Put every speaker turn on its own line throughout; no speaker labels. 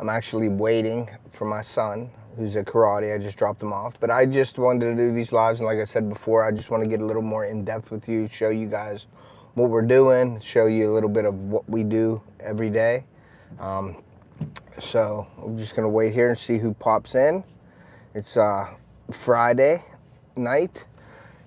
I'm actually waiting for my son, who's at karate. I just dropped him off. But I just wanted to do these lives, and like I said before, I just want to get a little more in-depth with you, show you guys what we're doing, show you a little bit of what we do every day. So I'm just going to wait here and see who pops in. It's Friday night,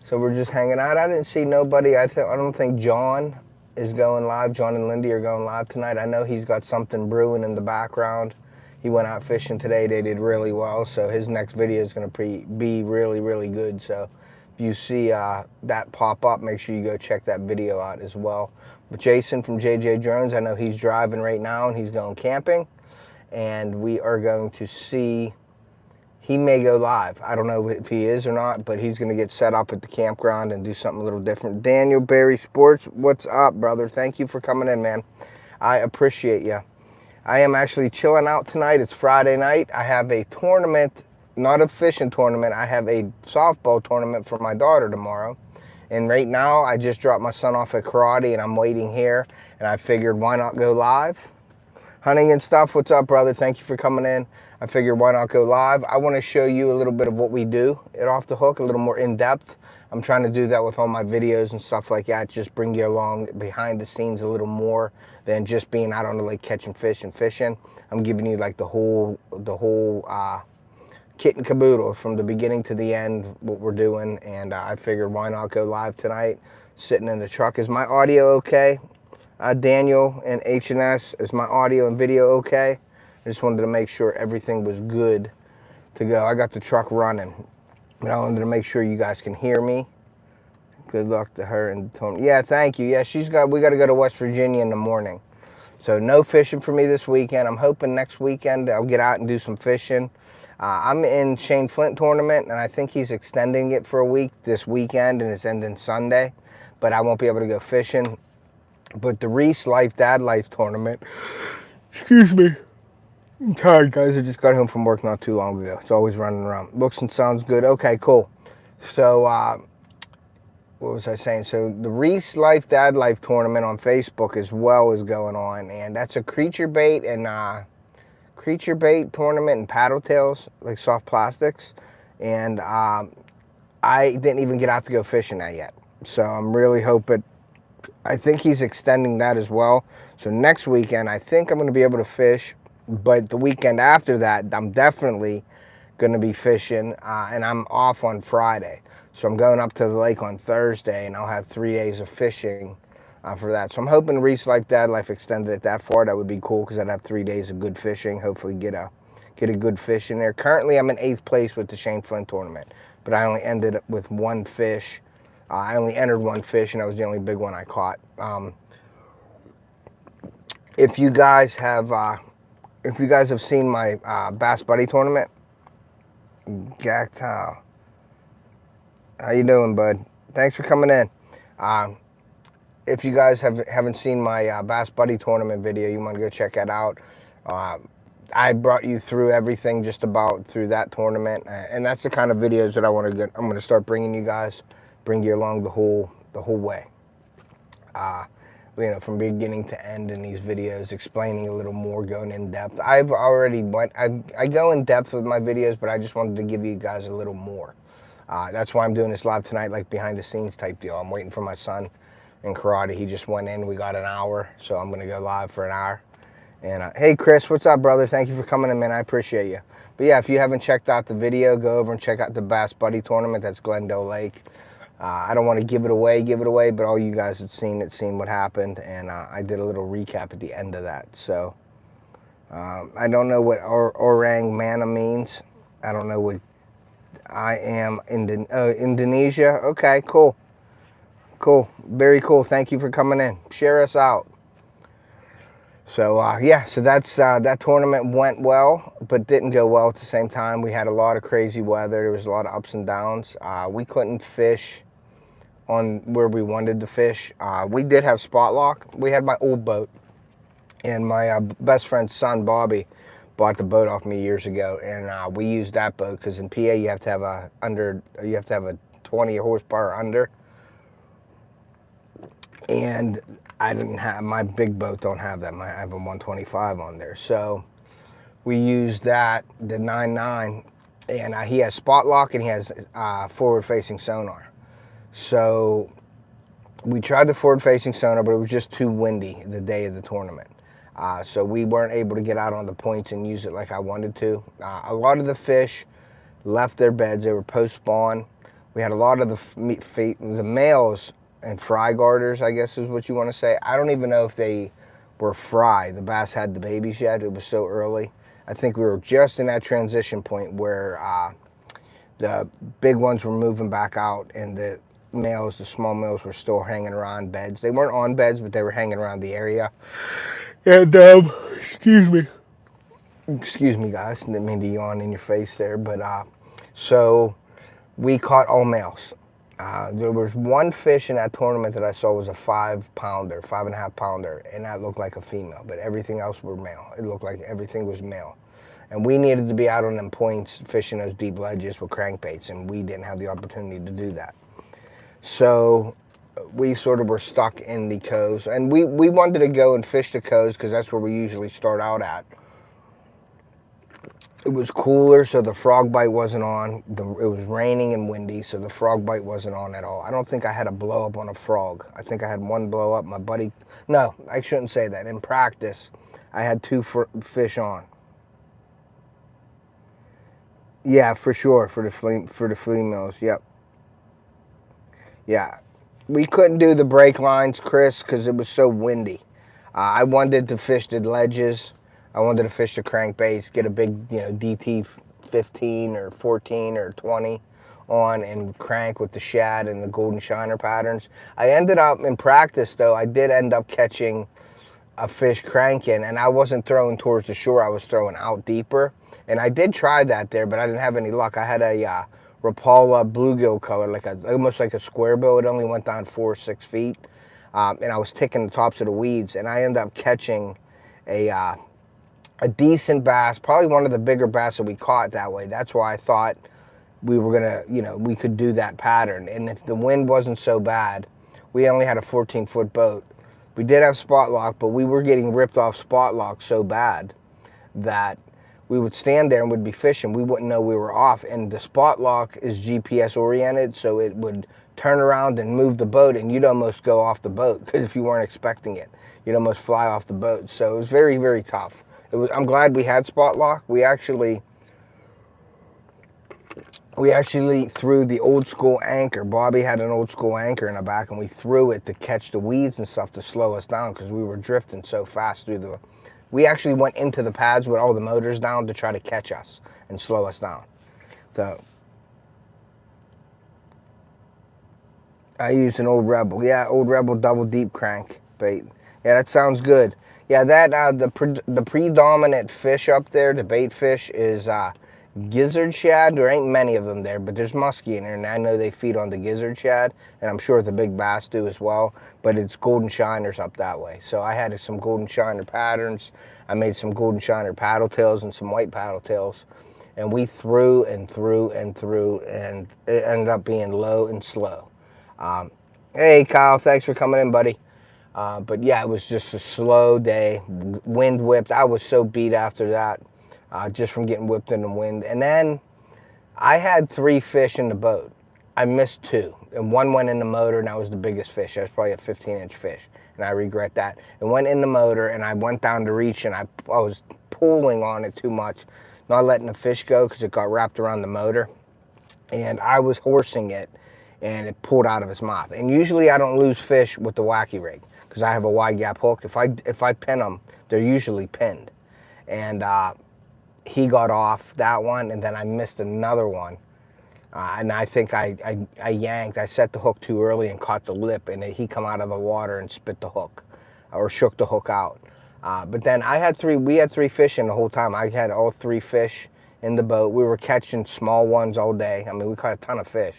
so we're just hanging out. I didn't see nobody. I don't think John is going live. John and Lindy are going live tonight. I know he's got something brewing in the background. He went out fishing today. They did really well, so his next video is going to be really, really good. So if you see that pop up, make sure you go check that video out as well. But Jason from JJ Drones, I know he's driving right now and he's going camping, and we are going to see. He may go live. I don't know if he is or not, but he's going to get set up at the campground and do something a little different. Daniel Berry Sports, what's up, brother? Thank you for coming in, man. I appreciate you. I am actually chilling out tonight. It's Friday night. I have a tournament, not a fishing tournament. I have a softball tournament for my daughter tomorrow. And right now, I just dropped my son off at karate, and I'm waiting here. And I figured, why not go live? Hunting and stuff, what's up, brother? Thank you for coming in. I figured, why not go live? I want to show you a little bit of what we do at Off the Hook, a little more in depth. I'm trying to do that with all my videos and stuff like that, just bring you along behind the scenes a little more than just being out on the lake catching fish and fishing. I'm giving you like the whole kit and caboodle from the beginning to the end, what we're doing. And I figured, why not go live tonight, sitting in the truck. Is my audio okay? Daniel and H&S, is my audio and video okay? I just wanted to make sure everything was good to go. I got the truck running, but I wanted to make sure you guys can hear me. Good luck to her and Tony. Yeah, thank you. Yeah, we got to go to West Virginia in the morning. So no fishing for me this weekend. I'm hoping next weekend I'll get out and do some fishing. I'm in Shane Flint tournament, and I think he's extending it for a week this weekend, and it's ending Sunday. But I won't be able to go fishing. But the Reese Life Dad Life tournament, excuse me, I'm tired, guys. I just got home from work not too long ago. It's always running around. Looks and sounds good. Okay, cool. So, what was I saying? So, the Reese Life Dad Life tournament on Facebook as well is going on, and that's a creature bait tournament and paddle tails, like soft plastics. And I didn't even get out to go fishing that yet. So, I'm really hoping. I think he's extending that as well. So next weekend, I think I'm going to be able to fish. But the weekend after that, I'm definitely going to be fishing. And I'm off on Friday. So I'm going up to the lake on Thursday, and I'll have 3 days of fishing for that. So I'm hoping Reese Life Dad Life extended it that far. That would be cool, because I'd have 3 days of good fishing. Hopefully get a good fish in there. Currently, I'm in 8th place with the Shane Flint tournament. But I only ended up with one fish. I only entered one fish, and that was the only big one I caught. If you guys have seen my Bass Buddy tournament, Gactow, how you doing, bud? Thanks for coming in. If you guys haven't seen my Bass Buddy tournament video, you want to go check that out. I brought you through everything just about through that tournament, and that's the kind of videos that I'm going to start bringing you guys. Bring you along the whole way, from beginning to end in these videos, explaining a little more, going in depth. I go in depth with my videos, but I just wanted to give you guys a little more. That's why I'm doing this live tonight, like behind the scenes type deal. I'm waiting for my son in karate. He just went in. We got an hour, so I'm gonna go live for an hour. And hey, Chris, what's up, brother? Thank you for coming in, man. I appreciate you. But yeah, if you haven't checked out the video, go over and check out the Bass Buddy tournament. That's Glendale Lake. I don't want to give it away, but all you guys had seen what happened, and I did a little recap at the end of that. So I don't know what orang mana means. I don't know what I am Indonesia. Okay, cool, very cool. Thank you for coming in. Share us out. So yeah, so that tournament went well, but didn't go well at the same time. We had a lot of crazy weather. There was a lot of ups and downs. We couldn't fish on where we wanted to fish. We did have spot lock. We had my old boat, and my best friend's son Bobby bought the boat off me years ago, and we used that boat because in PA you have to have a 20 horsepower under, and I didn't have, my big boat don't have that. I have a 125 on there. So we used that, the 9.9, and he has spot lock and he has forward-facing sonar. So we tried the forward-facing sonar, but it was just too windy the day of the tournament. So we weren't able to get out on the points and use it like I wanted to. A lot of the fish left their beds. They were post-spawn. We had a lot of the males and fry garters, I guess is what you want to say. I don't even know if they were fry. The bass had the babies yet. It was so early. I think we were just in that transition point where the big ones were moving back out and the males, the small males, were still hanging around beds. They weren't on beds, but they were hanging around the area. And, excuse me, guys. Didn't mean to yawn in your face there, but, so we caught all males. There was one fish in that tournament that I saw was a 5-pounder, 5.5-pounder, and that looked like a female, but everything else were male. It looked like everything was male. And we needed to be out on them points fishing those deep ledges with crankbaits, and we didn't have the opportunity to do that. So we sort of were stuck in the coves, and we wanted to go and fish the coves because that's where we usually start out at. It was cooler, so the frog bite wasn't on. It was raining and windy, so the frog bite wasn't on at all. I don't think I had a blow up on a frog. I think I had one blow up. My buddy, no, I shouldn't say that. In practice, I had 2 fish on. Yeah, for sure, for the females. Yep. Yeah, we couldn't do the break lines, Chris, because it was so windy. I wanted to fish the ledges. I wanted to fish the crankbaits, get a big, DT 15 or 14 or 20 on and crank with the shad and the golden shiner patterns. I ended up, in practice though, I did end up catching a fish cranking, and I wasn't throwing towards the shore, I was throwing out deeper. And I did try that there, but I didn't have any luck. I had a Rapala bluegill color, almost like a square bill. It only went down 4 or 6 feet. And I was ticking the tops of the weeds, and I ended up catching a decent bass, probably one of the bigger bass that we caught that way. That's why I thought we were gonna, we could do that pattern. And if the wind wasn't so bad, we only had a 14-foot boat. We did have spot lock, but we were getting ripped off spot lock so bad that we would stand there and would be fishing. We wouldn't know we were off. And the spot lock is GPS oriented, so it would turn around and move the boat, and you'd almost go off the boat because if you weren't expecting it, you'd almost fly off the boat. So it was very, very tough. I'm glad we had spot lock. We actually threw the old school anchor. Bobby had an old school anchor in the back, and we threw it to catch the weeds and stuff to slow us down because we were drifting so fast through the... We actually went into the pads with all the motors down to try to catch us and slow us down. So I used an Old Rebel. Yeah, Old Rebel double deep crank bait. Yeah, that sounds good. Yeah, that the predominant fish up there, the bait fish, is gizzard shad. There ain't many of them there, but there's muskie in there, and I know they feed on the gizzard shad, and I'm sure the big bass do as well, but it's golden shiners up that way. So I had some golden shiner patterns. I made some golden shiner paddle tails and some white paddle tails, and we threw and threw and threw, and it ended up being low and slow. Hey, Kyle, thanks for coming in, buddy. But yeah, it was just a slow day. Wind whipped. I was so beat after that, just from getting whipped in the wind. And then I had 3 fish in the boat. I missed 2, and one went in the motor, and that was the biggest fish. That was probably a 15-inch fish, and I regret that. It went in the motor, and I went down to reach, and I was pulling on it too much, not letting the fish go because it got wrapped around the motor, and I was horsing it, and it pulled out of his mouth. And usually I don't lose fish with the wacky rig because I have a wide gap hook. If I pin them, they're usually pinned. And he got off that one, and then I missed another one. And I think I yanked. I set the hook too early and caught the lip, and he come out of the water and spit the hook, or shook the hook out. But then we had 3 fish in the whole time. I had all 3 fish in the boat. We were catching small ones all day. I mean, we caught a ton of fish,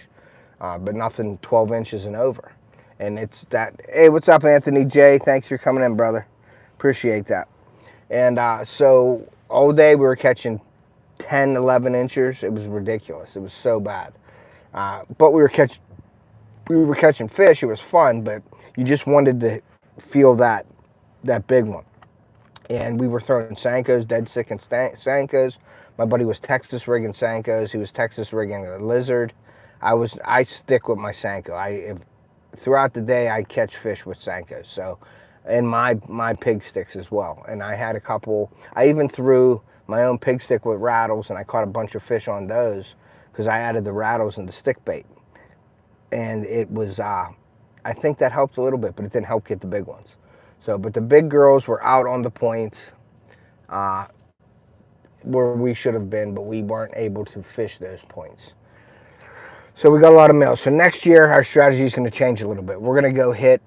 but nothing 12 inches and over. And it's that. Hey, what's up, Anthony J? Thanks for coming in, brother. Appreciate that. And so all day we were catching 10, 11 inches. It was ridiculous. It was so bad. But we were catching fish. It was fun, but you just wanted to feel that big one. and we were throwing Senkos, dead stick and Senkos. My buddy was Texas rigging Senkos. He was Texas rigging a lizard. I stick with my Senko. Throughout the day I catch fish with Senkos. So, and my pig sticks as well. And I had a couple. I even threw my own pig stick with rattles, and I caught a bunch of fish on those because I added the rattles and the stick bait. And it was, I think that helped a little bit, but it didn't help get the big ones. So, but the big girls were out on the points where we should have been, but we weren't able to fish those points. So we got a lot of males. So next year, our strategy is going to change a little bit. We're going to go hit,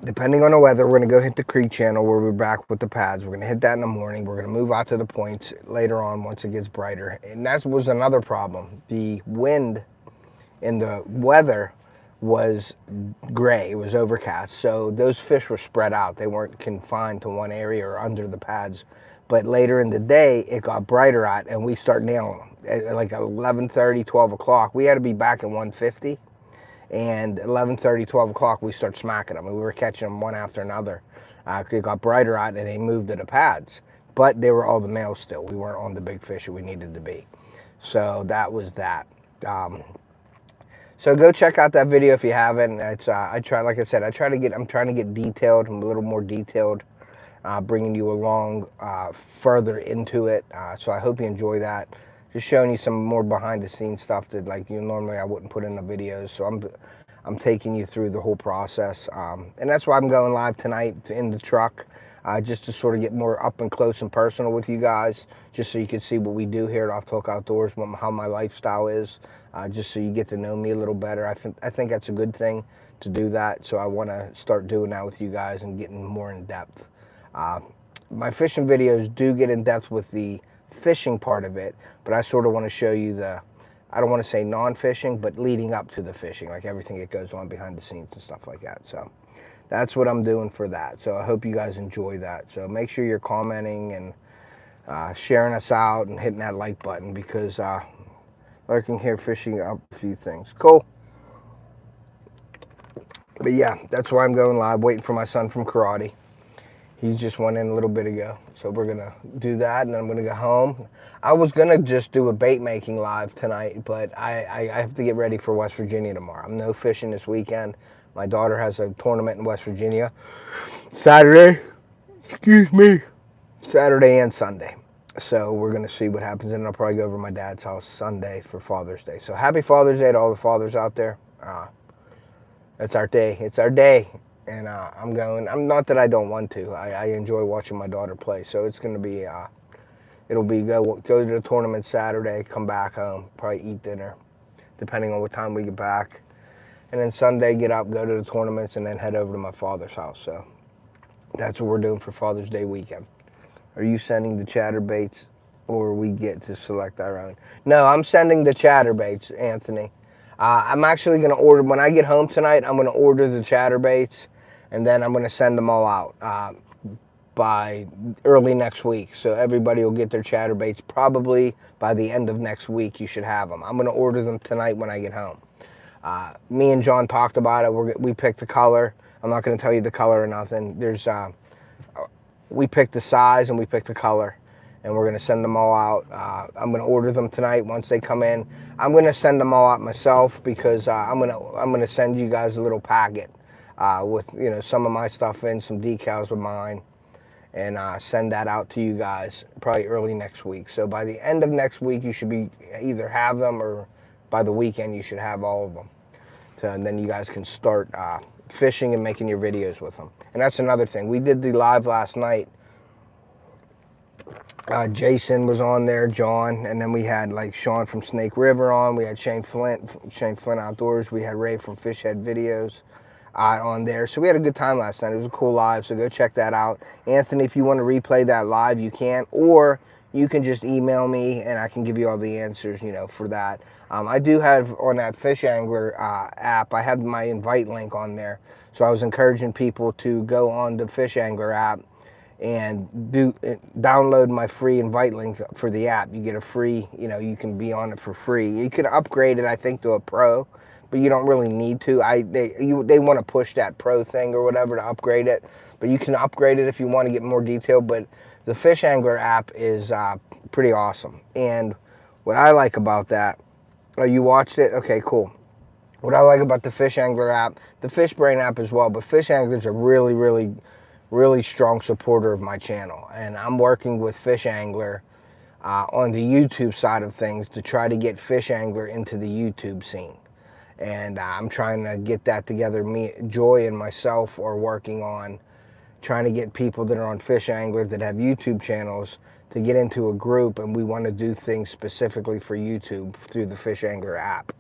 depending on the weather, we're going to go hit the creek channel where we're back with the pads. We're going to hit that in the morning. We're going to move out to the points later on once it gets brighter. And that was another problem. The wind and the weather was gray. It was overcast. So those fish were spread out. They weren't confined to one area or under the pads. But later in the day, it got brighter out, and we start nailing them. At like 11:30, 12 o'clock, we had to be back at 150. And 11:30, 12 o'clock, we start smacking them. And we were catching them one after another. It got brighter out, and they moved to the pads. But they were all the males still. We weren't on the big fish that we needed to be. So that was that. So go check out that video if you haven't. It's I'm trying to get detailed, a little more detailed, bringing you along further into it. So I hope you enjoy that. Just showing you some more behind the scenes stuff that normally I wouldn't put in the videos. So I'm taking you through the whole process, and that's why I'm going live tonight in the truck, just to sort of get more up and close and personal with you guys, just so you can see what we do here at Off Talk Outdoors, how my lifestyle is. Just so you get to know me a little better. I think that's a good thing to do that. So I want to start doing that with you guys and getting more in depth. My fishing videos do get in depth with the fishing part of it, but I sort of want to show you I don't want to say non-fishing, but leading up to the fishing, like everything that goes on behind the scenes and stuff like that. So that's what I'm doing for that. So I hope you guys enjoy that. So make sure you're commenting and sharing us out and hitting that like button, because lurking here fishing up a few things. Cool. But yeah, that's why I'm going live, waiting for my son from karate. He just went in a little bit ago. So we're going to do that, and then I'm going to go home. I was going to just do a bait making live tonight, but I have to get ready for West Virginia tomorrow. I'm no fishing this weekend. My daughter has a tournament in West Virginia Saturday and Sunday. So we're going to see what happens, and I'll probably go over to my dad's house Sunday for Father's Day. So happy Father's Day to all the fathers out there. It's our day. It's our day. And I'm not that I don't want to. I enjoy watching my daughter play. So it's going to be, it'll be go to the tournament Saturday, come back home, probably eat dinner, depending on what time we get back. And then Sunday, get up, go to the tournaments, and then head over to my father's house. So that's what we're doing for Father's Day weekend. Are you sending the chatterbaits, or we get to select our own? No, I'm sending the chatterbaits, Anthony. I'm actually going to order, when I get home tonight, I'm going to order the chatterbaits, and then I'm going to send them all out by early next week. So everybody will get their chatterbaits probably by the end of next week. You should have them. I'm going to order them tonight when I get home. Me and John talked about it. We picked the color. I'm not going to tell you the color or nothing. We picked the size and we picked the color, and we're going to send them all out. I'm going to order them tonight once they come in. I'm going to send them all out myself, because I'm going to send you guys a little packet with some of my stuff in, some decals with mine, and send that out to you guys probably early next week. So by the end of next week, you should either have them, or by the weekend you should have all of them. And then you guys can start fishing and making your videos with them. And that's another thing. We did the live last night. Jason was on there, John, and then we had Sean from Snake River on. We had Shane Flint Outdoors. We had Ray from Fishhead Videos on there. So we had a good time last night. It was a cool live, so go check that out. Anthony, if you want to replay that live, you can, or you can just email me and I can give you all the answers, for that. I do have on that FishAngler app, I have my invite link on there. So I was encouraging people to go on the FishAngler app and download my free invite link for the app. You get a free, you can be on it for free. You can upgrade it, I think, to a pro, but you don't really need to. They want to push that pro thing or whatever to upgrade it. but you can upgrade it if you want to get more detail. But the FishAngler app is pretty awesome. And what I like about that, oh, you watched it? Okay, cool. What I like about the FishAngler app, the FishBrain app as well, but FishAngler is a really, really, really strong supporter of my channel. And I'm working with FishAngler on the YouTube side of things to try to get FishAngler into the YouTube scene. And I'm trying to get that together. Me, Joy, and myself are working on trying to get people that are on FishAngler that have YouTube channels to get into a group, and we want to do things specifically for YouTube through the FishAngler app.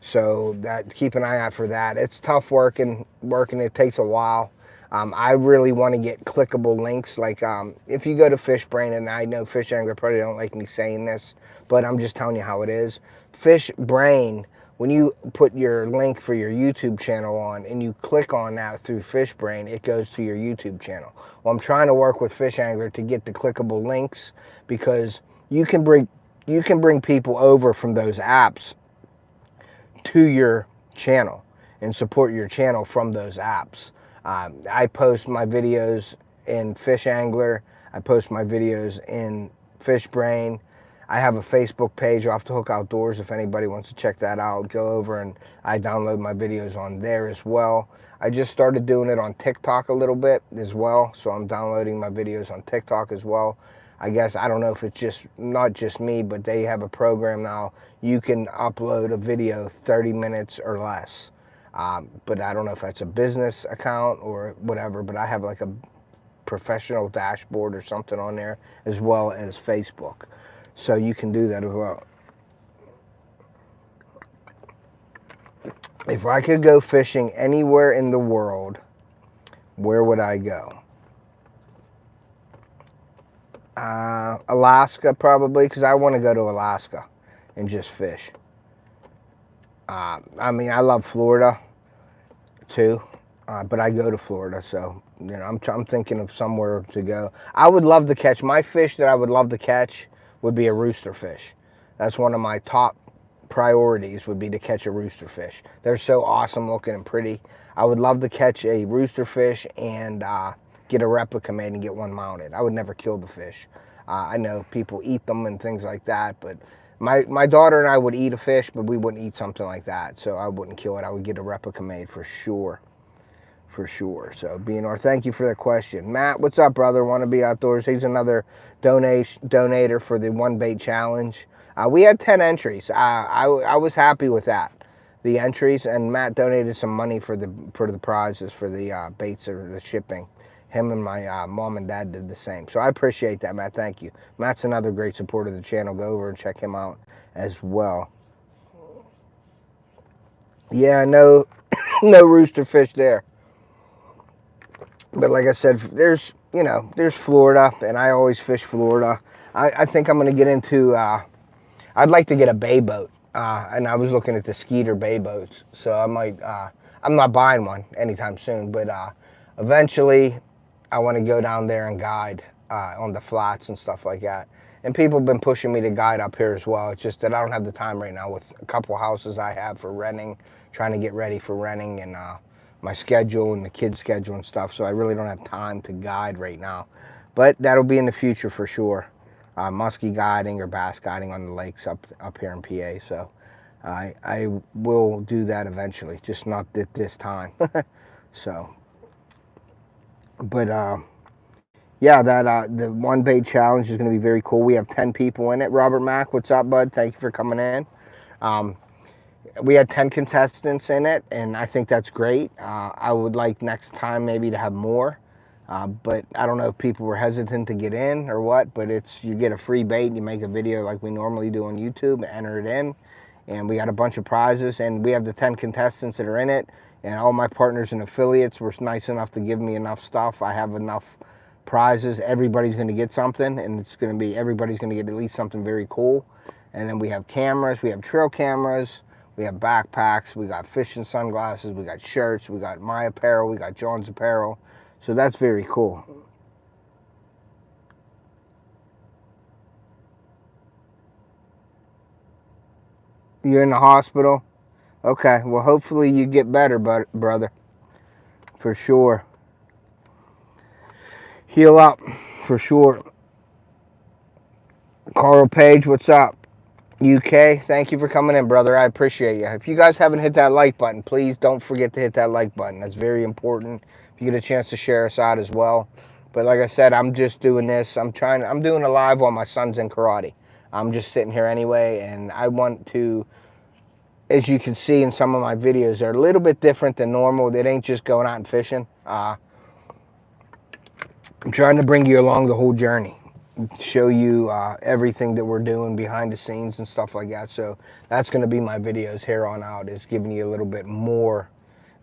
So that, keep an eye out for that. It's tough working. It takes a while. I really want to get clickable links. Like if you go to FishBrain, and I know FishAngler probably don't like me saying this, but I'm just telling you how it is. FishBrain, when you put your link for your YouTube channel on and you click on that through FishBrain, it goes to your YouTube channel. Well, I'm trying to work with FishAngler to get the clickable links, because you can bring people over from those apps to your channel and support your channel from those apps. I post my videos in FishAngler. I post my videos in FishBrain. I have a Facebook page, Off the Hook Outdoors. If anybody wants to check that out, go over, and I download my videos on there as well. I just started doing it on TikTok a little bit as well, so I'm downloading my videos on TikTok as well. I guess, I don't know if it's just, not just me, but they have a program now. You can upload a video 30 minutes or less. But I don't know if that's a business account or whatever, but I have like a professional dashboard or something on there, as well as Facebook. So you can do that as well. If I could go fishing anywhere in the world, where would I go? Alaska, probably, because I want to go to Alaska and just fish. I mean, I love Florida too, but I go to Florida, so you know, I'm thinking of somewhere to go. I would love to catch, my fish that I would love to catch would be a rooster fish. That's one of my top priorities, would be to catch a rooster fish. They're so awesome looking and pretty. I would love to catch a rooster fish and get a replica made and get one mounted. I would never kill the fish. I know people eat them and things like that, but my daughter and I would eat a fish, but we wouldn't eat something like that. So I wouldn't kill it. I would get a replica made for sure. For sure. So BNR, thank you for that question. Matt, what's up, brother? Want to be outdoors? He's another donator for the One Bait Challenge. We had 10 entries. I was happy with that, the entries, and Matt donated some money for the prizes, for the baits or the shipping. Him and my mom and dad did the same. So I appreciate that, Matt. Thank you. Matt's another great supporter of the channel. Go over and check him out as well. Yeah, no, no rooster fish there. But like I said, there's Florida, and I always fish Florida. I think I'm going to get into, I'd like to get a bay boat. And I was looking at the Skeeter bay boats. So I might, I'm not buying one anytime soon, but eventually I want to go down there and guide on the flats and stuff like that. And people have been pushing me to guide up here as well. It's just that I don't have the time right now with a couple houses I have for renting, trying to get ready for renting, and my schedule and the kids' schedule and stuff. So I really don't have time to guide right now. But that'll be in the future for sure. Muskie guiding or bass guiding on the lakes up here in PA. So I will do that eventually, just not at this time. So, but yeah, that the One Bait Challenge is going to be very cool. We have 10 people in it. Robert Mack, what's up, bud? Thank you for coming in. We had 10 contestants in it, and I think that's great. I would like next time maybe to have more, but I don't know if people were hesitant to get in or what, but it's, you get a free bait and you make a video like we normally do on YouTube and enter it in, and we got a bunch of prizes, and we have the 10 contestants that are in it, and all my partners and affiliates were nice enough to give me enough stuff. I have enough prizes. Everybody's going to get something, and it's going to be, everybody's going to get at least something very cool. And then we have cameras, we have trail cameras, we have backpacks, we got fishing sunglasses, we got shirts, we got my apparel, we got John's apparel. So that's very cool. You're in the hospital? Okay, well hopefully you get better, brother. For sure. Heal up, for sure. Carl Page, what's up? UK, thank you for coming in, brother. I appreciate you. If you guys haven't hit that like button, please don't forget to hit that like button. That's very important. If you get a chance to share us out as well. But like I said, I'm just doing this. I'm doing a live while my son's in karate. I'm just sitting here anyway, and I want to, as you can see in some of my videos, they're a little bit different than normal. It ain't just going out and fishing. I'm trying to bring you along the whole journey. Show you everything that we're doing behind the scenes and stuff like that. So that's going to be my videos here on out, is giving you a little bit more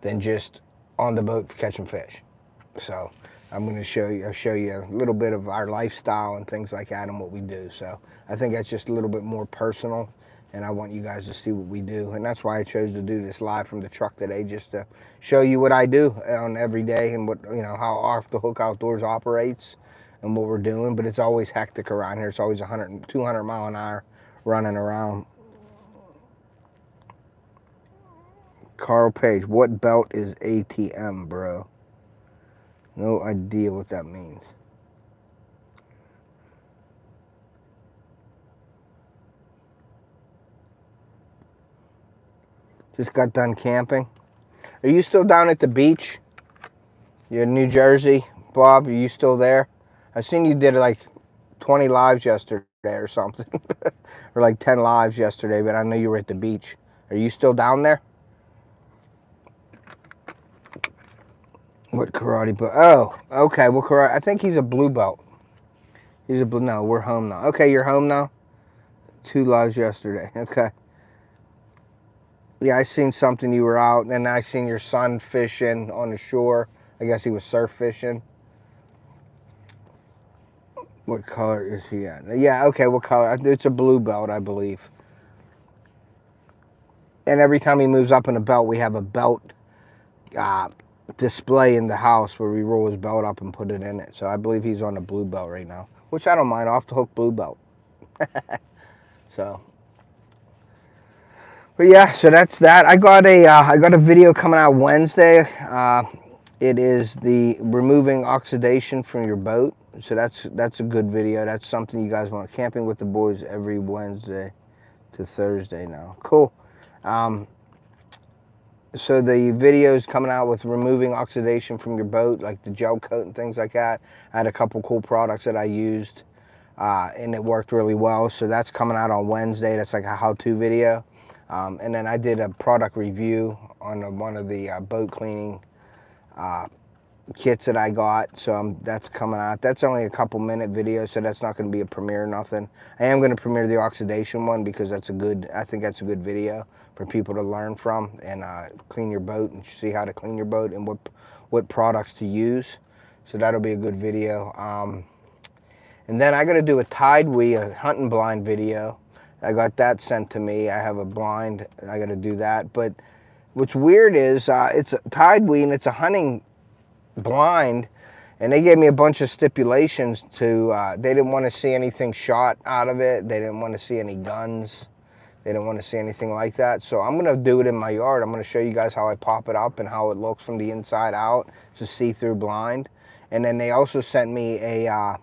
than just on the boat catching fish. So I'm going to show you a little bit of our lifestyle and things like that and what we do. So I think that's just a little bit more personal, and I want you guys to see what we do. And that's why I chose to do this live from the truck today, just to show you what I do on every day and what, you know, how Off the Hook Outdoors operates and what we're doing. But it's always hectic around here. It's always 100, 200 mile an hour running around. Carl Page, what belt is ATM, bro? No idea what that means. Just got done camping. Are you still down at the beach? You're in New Jersey, Bob? Are you still there? I seen you did like 20 lives yesterday or something. Or like 10 lives yesterday, but I know you were at the beach. Are you still down there? What karate belt? Oh, okay. Well, karate. I think he's a blue belt. He's a blue. No, we're home now. Okay, you're home now? 2 lives yesterday. Okay. Yeah, I seen something you were out, and I seen your son fishing on the shore. I guess he was surf fishing. What color is he at? Yeah, okay, what color? It's a blue belt, I believe. And every time he moves up in a belt, we have a belt display in the house where we roll his belt up and put it in it. So I believe he's on a blue belt right now, which I don't mind. Off the hook blue belt. So. But yeah, so that's that. I got a video coming out Wednesday. It is the removing oxidation from your boat. So that's a good video. That's something you guys want. Camping with the boys every Wednesday to Thursday now. Cool. So the video is coming out with removing oxidation from your boat, like the gel coat and things like that. I had a couple cool products that I used, and it worked really well. So that's coming out on Wednesday. That's like a how-to video. And then I did a product review on one of the boat cleaning kits that I got. So that's coming out. That's only a couple minute video, so that's not going to be a premiere or nothing. I am going to premiere the oxidation one because I think that's a good video for people to learn from and clean your boat and see how to clean your boat and what products to use. So that'll be a good video. And then I got to do a tide weed, a hunting blind video. I got that sent to me. I have a blind. I got to do that. But what's weird is it's a tide weed and it's a hunting blind, and they gave me a bunch of stipulations to. They didn't want to see anything shot out of it. They didn't want to see any guns. They didn't want to see anything like that. So I'm gonna do it in my yard. I'm gonna show you guys how I pop it up and how it looks from the inside out. It's a see-through blind. And then they also sent me a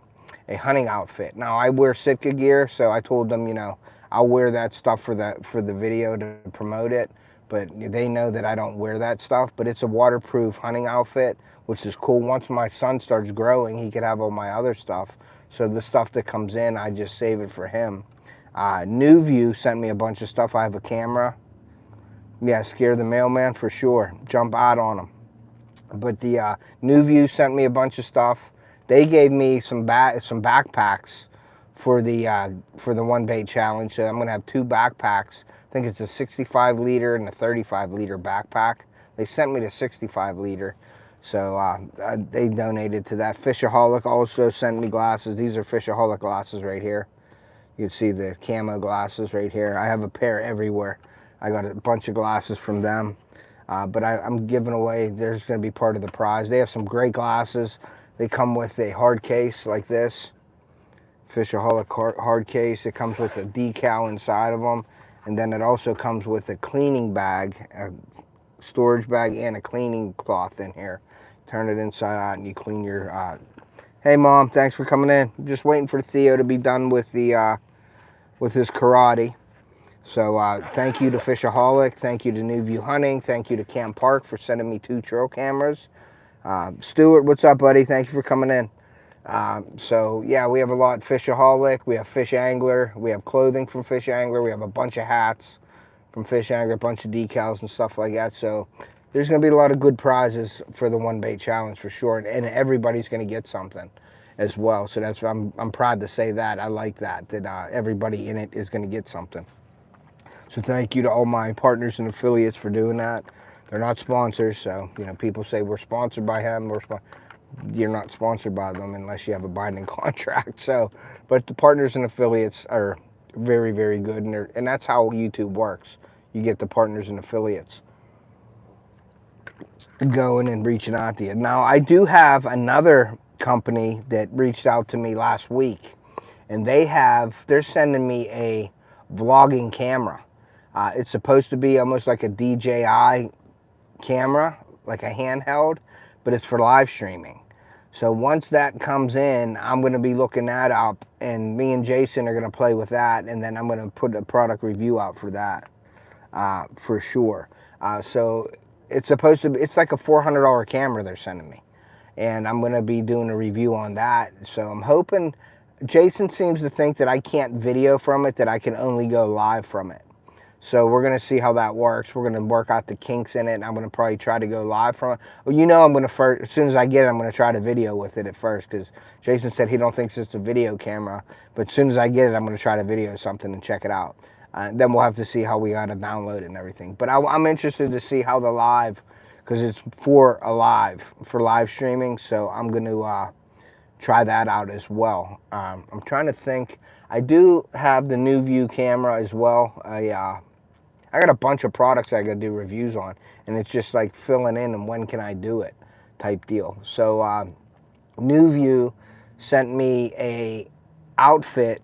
hunting outfit. Now I wear Sitka gear, so I told them, you know, I'll wear that stuff for the video to promote it, but they know that I don't wear that stuff. But it's a waterproof hunting outfit, which is cool. Once my son starts growing, he could have all my other stuff. So the stuff that comes in, I just save it for him. New View sent me a bunch of stuff. I have a camera. Yeah, scare the mailman for sure. Jump out on him. But the New View sent me a bunch of stuff. They gave me some backpacks for the one bait challenge. So I'm gonna have 2 backpacks. I think it's a 65 liter and a 35 liter backpack. They sent me the 65 liter, so they donated to that. Fishoholic also sent me glasses. These are Fishoholic glasses right here. You can see the camo glasses right here. I have a pair everywhere. I got a bunch of glasses from them, but I'm giving away. There's gonna be part of the prize. They have some great glasses. They come with a hard case like this. Fishoholic hard case. It comes with a decal inside of them, and then it also comes with a cleaning bag, a storage bag, and a cleaning cloth in here. Turn it inside out and you clean your Hey, Mom, thanks for coming in. I'm just waiting for Theo to be done with the with his karate. So thank you to Fishoholic. Thank you to New View Hunting. Thank you to Camp Park for sending me 2 trail cameras. Stuart, what's up, buddy? Thank you for coming in. So yeah, we have a lot. Fishoholic, we have FishAngler, we have clothing from FishAngler, we have a bunch of hats from FishAngler, a bunch of decals and stuff like that. So there's going to be a lot of good prizes for the one bait challenge for sure, and everybody's going to get something as well. So that's I'm proud to say that. I like that everybody in it is going to get something. So thank you to all my partners and affiliates for doing that. They're not sponsors, so people say we're sponsored by him. You're not sponsored by them unless you have a binding contract. So, but the partners and affiliates are very, very good, and that's how YouTube works. You get the partners and affiliates going and reaching out to you. Now, I do have another company that reached out to me last week, and they're sending me a vlogging camera. It's supposed to be almost like a DJI camera, like a handheld, but it's for live streaming. So once that comes in, I'm going to be looking that up, and me and Jason are going to play with that, and then I'm going to put a product review out for that for sure. So it's like a $400 camera they're sending me, and I'm going to be doing a review on that. So I'm hoping, Jason seems to think that I can't video from it, that I can only go live from it. So we're going to see how that works. We're going to work out the kinks in it, and I'm going to probably try to go live from it. Well, I'm going to first, as soon as I get it, I'm going to try to video with it at first, because Jason said he don't think it's just a video camera, but as soon as I get it, I'm going to try to video something and check it out. Then we'll have to see how we got to download it and everything. But I'm interested to see how the live, because it's for live streaming, so I'm going to try that out as well. I'm trying to think. I do have the New View camera as well. I got a bunch of products I got to do reviews on, and it's just like filling in and when can I do it type deal. So New View sent me a outfit,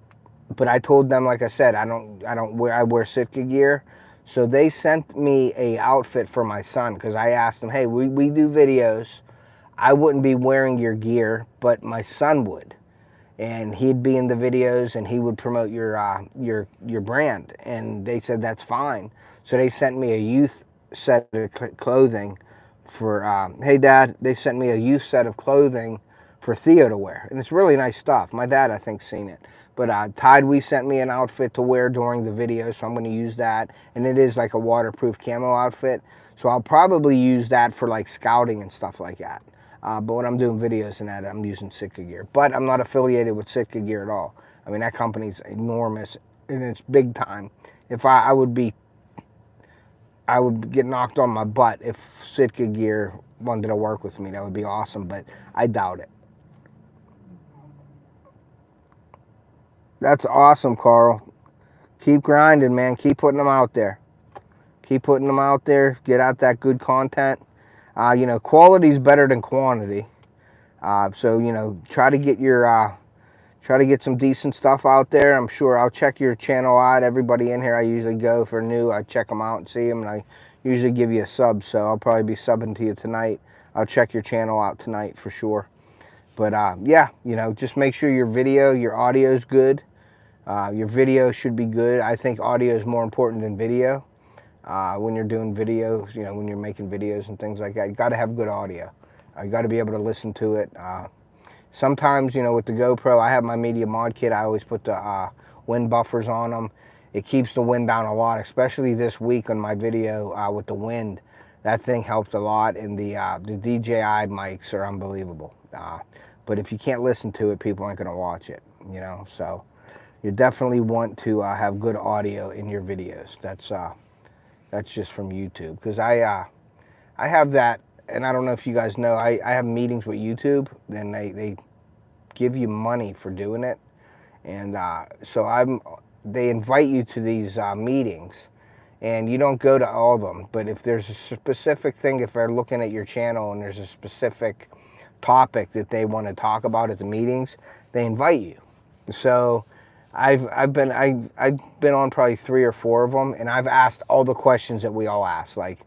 but I told them, like I said, I wear Sitka gear. So they sent me a outfit for my son, because I asked them, hey, we do videos. I wouldn't be wearing your gear, but my son would. And he'd be in the videos, and he would promote your brand. And they said that's fine. So they sent me a youth set of clothing for. Hey, Dad, they sent me a youth set of clothing for Theo to wear, and it's really nice stuff. My dad, I think, seen it. But Tide sent me an outfit to wear during the video, so I'm going to use that. And it is like a waterproof camo outfit, so I'll probably use that for like scouting and stuff like that. But when I'm doing videos and that, I'm using Sitka gear. But I'm not affiliated with Sitka gear at all. I mean, that company's enormous, and it's big time. If I would get knocked on my butt if Sitka gear wanted to work with me. That would be awesome, but I doubt it. That's awesome, Carl. Keep grinding, man. Keep putting them out there. Keep putting them out there. Get out that good content. Quality is better than quantity. So try to get some decent stuff out there. I'm sure I'll check your channel out. Everybody in here, I usually go for new. I check them out and see them, and I usually give you a sub. So I'll probably be subbing to you tonight. I'll check your channel out tonight for sure. But yeah, just make sure your audio is good. Your video should be good. I think audio is more important than video. When you're doing videos, when you're making videos and things like that, you got to have good audio. You got to be able to listen to it. Sometimes, with the GoPro, I have my media mod kit. I always put the wind buffers on them. It keeps the wind down a lot, especially this week on my video with the wind. That thing helped a lot, and the DJI mics are unbelievable. But if you can't listen to it, people aren't going to watch it, So you definitely want to have good audio in your videos. That's just from YouTube, because I have that, and I don't know if you guys know, I have meetings with YouTube, and they give you money for doing it, and so they invite you to these meetings, and you don't go to all of them, but if there's a specific thing, if they're looking at your channel and there's a specific topic that they want to talk about at the meetings, they invite you. So I've been on probably 3 or 4 of them, and I've asked all the questions that we all ask, like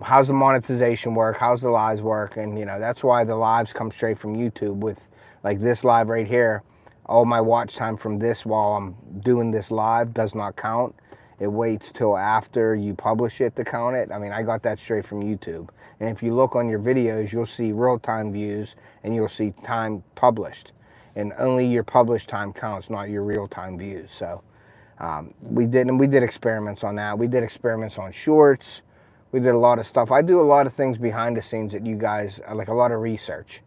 how's the monetization work, how's the lives work, and that's why the lives come straight from YouTube with Like this live right here, all my watch time from this while I'm doing this live does not count. It waits till after you publish it to count it. I mean, I got that straight from YouTube. And if you look on your videos, you'll see real-time views and you'll see time published. And only your published time counts, not your real-time views. So we did experiments on that. We did experiments on shorts. We did a lot of stuff. I do a lot of things behind the scenes that you guys, like a lot of research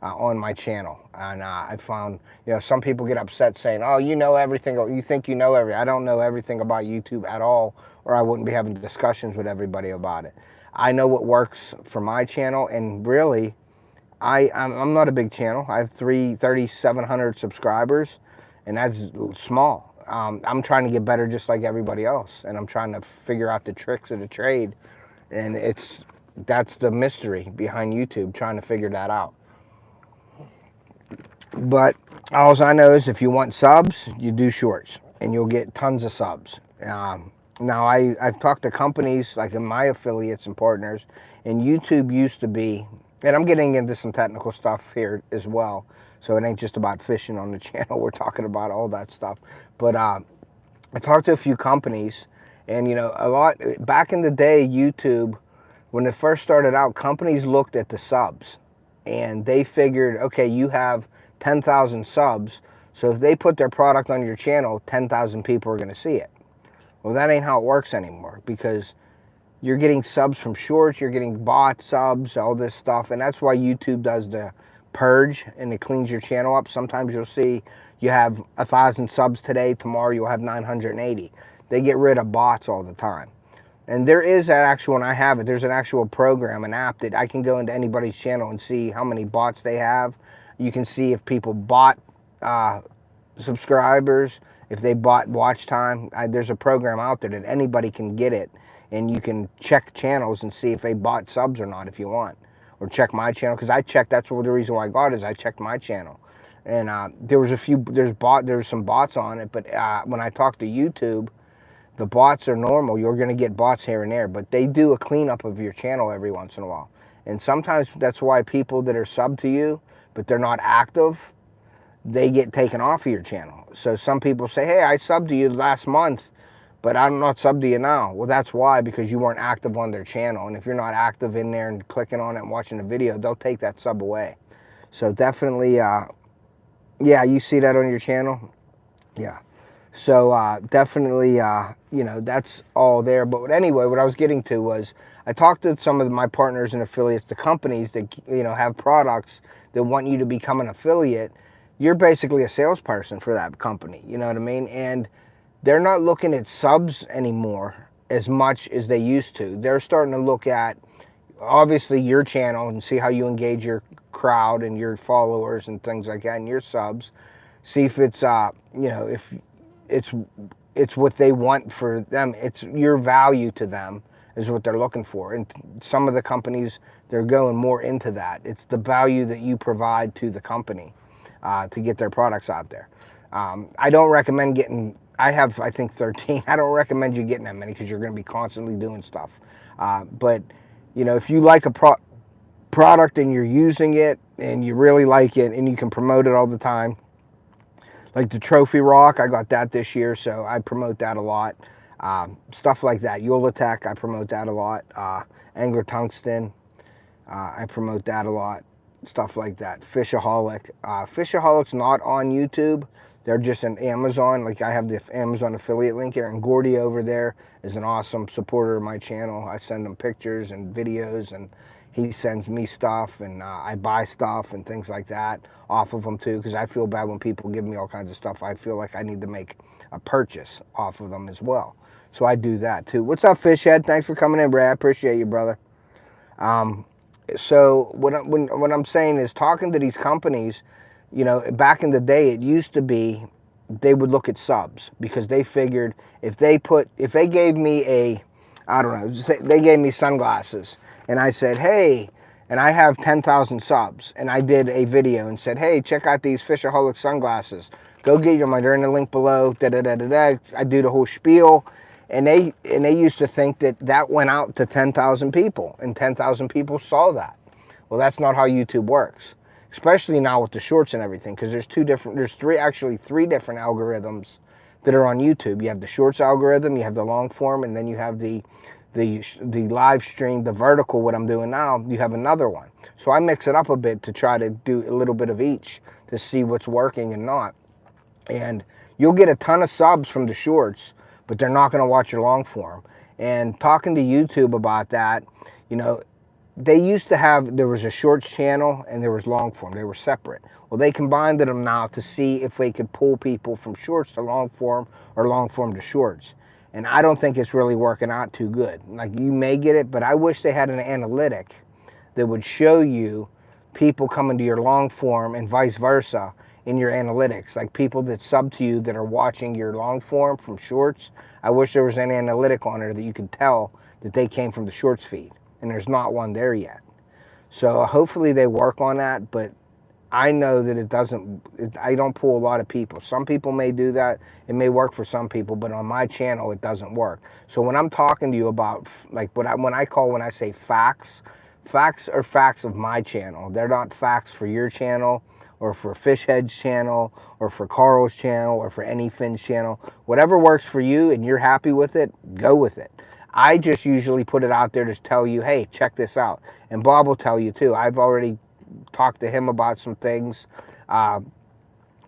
on my channel. And I found, some people get upset saying, oh, you know everything, or you think you know everything. I don't know everything about YouTube at all, or I wouldn't be having discussions with everybody about it. I know what works for my channel, and really, I'm not a big channel. I have 3,700 subscribers, and that's small. I'm trying to get better just like everybody else, and I'm trying to figure out the tricks of the trade, and that's the mystery behind YouTube, trying to figure that out. But all I know is if you want subs, you do shorts, and you'll get tons of subs. Now, I've talked to companies, like in my affiliates and partners, and YouTube used to be, and I'm getting into some technical stuff here as well, so it ain't just about fishing on the channel. We're talking about all that stuff. But I talked to a few companies, and a lot, back in the day, YouTube, when it first started out, companies looked at the subs, and they figured, okay, you have 10,000 subs, so if they put their product on your channel, 10,000 people are going to see it. Well, that ain't how it works anymore, because you're getting subs from shorts, you're getting bot subs, all this stuff, and that's why YouTube does the purge, and it cleans your channel up. Sometimes you'll see you have 1,000 subs today, tomorrow you'll have 980. They get rid of bots all the time. And there is that actual, and I have it, there's an actual program, an app that I can go into anybody's channel and see how many bots they have. You can see if people bought subscribers, if they bought watch time. There's a program out there that anybody can get it, and you can check channels and see if they bought subs or not if you want. Or check my channel, because I checked, that's the reason why I got it, is I checked my channel. And there was some bots on it, but when I talked to YouTube, the bots are normal. You're going to get bots here and there, but they do a cleanup of your channel every once in a while. And sometimes that's why people that are subbed to you, but they're not active, they get taken off of your channel. So some people say, hey, I subbed to you last month, but I'm not subbed to you now. Well, that's why, because you weren't active on their channel. And if you're not active in there and clicking on it and watching the video, they'll take that sub away. So definitely, yeah, you see that on your channel? Yeah. So definitely, that's all there. But anyway, what I was getting to was, I talked to some of my partners and affiliates, the companies that, have products that want you to become an affiliate. You're basically a salesperson for that company, you know what I mean? And they're not looking at subs anymore as much as they used to. They're starting to look at, obviously, your channel and see how you engage your crowd and your followers and things like that, and your subs. See if it's, if it's what they want for them. It's your value to them is what they're looking for. And some of the companies, they're going more into that. It's the value that you provide to the company to get their products out there. I don't recommend getting, I have, I think, 13. I don't recommend you getting that many, because you're going to be constantly doing stuff. But, if you like a product and you're using it and you really like it and you can promote it all the time, like the Trophy Rock, I got that this year, so I promote that a lot. Stuff like that. Tech, I promote that a lot. Angler Tungsten, I promote that a lot. Stuff like that. Fishoholic. Fishoholic's not on YouTube. They're just an Amazon. Like, I have the Amazon affiliate link here, and Gordy over there is an awesome supporter of my channel. I send him pictures and videos, and he sends me stuff, and I buy stuff and things like that off of them too, because I feel bad when people give me all kinds of stuff. I feel like I need to make a purchase off of them as well. So I do that too. What's up, Fishhead? Thanks for coming in, Brad. I appreciate you, brother. So what I'm saying is, talking to these companies, back in the day, it used to be they would look at subs, because they figured if they gave me they gave me sunglasses, and I said, hey, and I have 10,000 subs, and I did a video and said, hey, check out these Fishoholic sunglasses. Go get your money. They're in the link below. I do the whole spiel. And they used to think that went out to 10,000 people, and 10,000 people saw that. Well, that's not how YouTube works. especially now with the shorts and everything, because there's three different algorithms that are on YouTube. You have the shorts algorithm, you have the long form, and then you have the live stream, the vertical, what I'm doing now, you have another one. So I mix it up a bit to try to do a little bit of each to see what's working and not. And you'll get a ton of subs from the shorts, but they're not going to watch your long form. And talking to YouTube about that, you know, they used to have, there was a shorts channel and there was long form. They were separate. Well, they combined them now to see if they could pull people from shorts to long form or long form to shorts. And I don't think it's really working out too good. Like, you may get it, but I wish they had an analytic that would show you people coming to your long form and vice versa in your analytics. Like, people that sub to you that are watching your long form from shorts, I wish there was an analytic on there that you could tell that they came from the shorts feed. And there's not one there yet. So hopefully they work on that, but I know that I don't pull a lot of people. Some people may do that. It may work for some people, but on my channel, it doesn't work. So when I'm talking to you about, like, when I say facts are facts of my channel. They're not facts for your channel or for Fishhead's channel or for Carl's channel or for any Finn's channel. Whatever works for you and you're happy with it, go with it. I just usually put it out there to tell you, hey, check this out. And Bob will tell you too. I've already talked to him about some things. And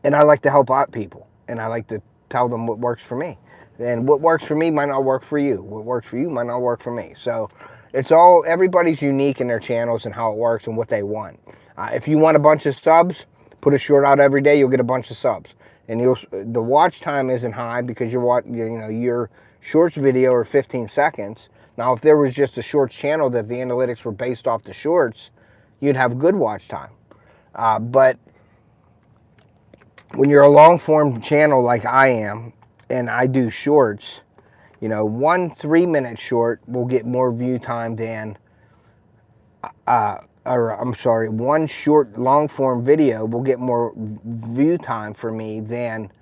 I like to help out people. And I like to tell them what works for me. And what works for me might not work for you. What works for you might not work for me. So everybody's unique in their channels and how it works and what they want. If you want a bunch of subs, put a short out every day, you'll get a bunch of subs. And the watch time isn't high because your shorts video are 15 seconds. Now, if there was just a shorts channel that the analytics were based off the shorts, you'd have good watch time. But when you're a long form channel like I am, and I do shorts, one 3-minute short will get more view time than, one short long form video will get more view time for me than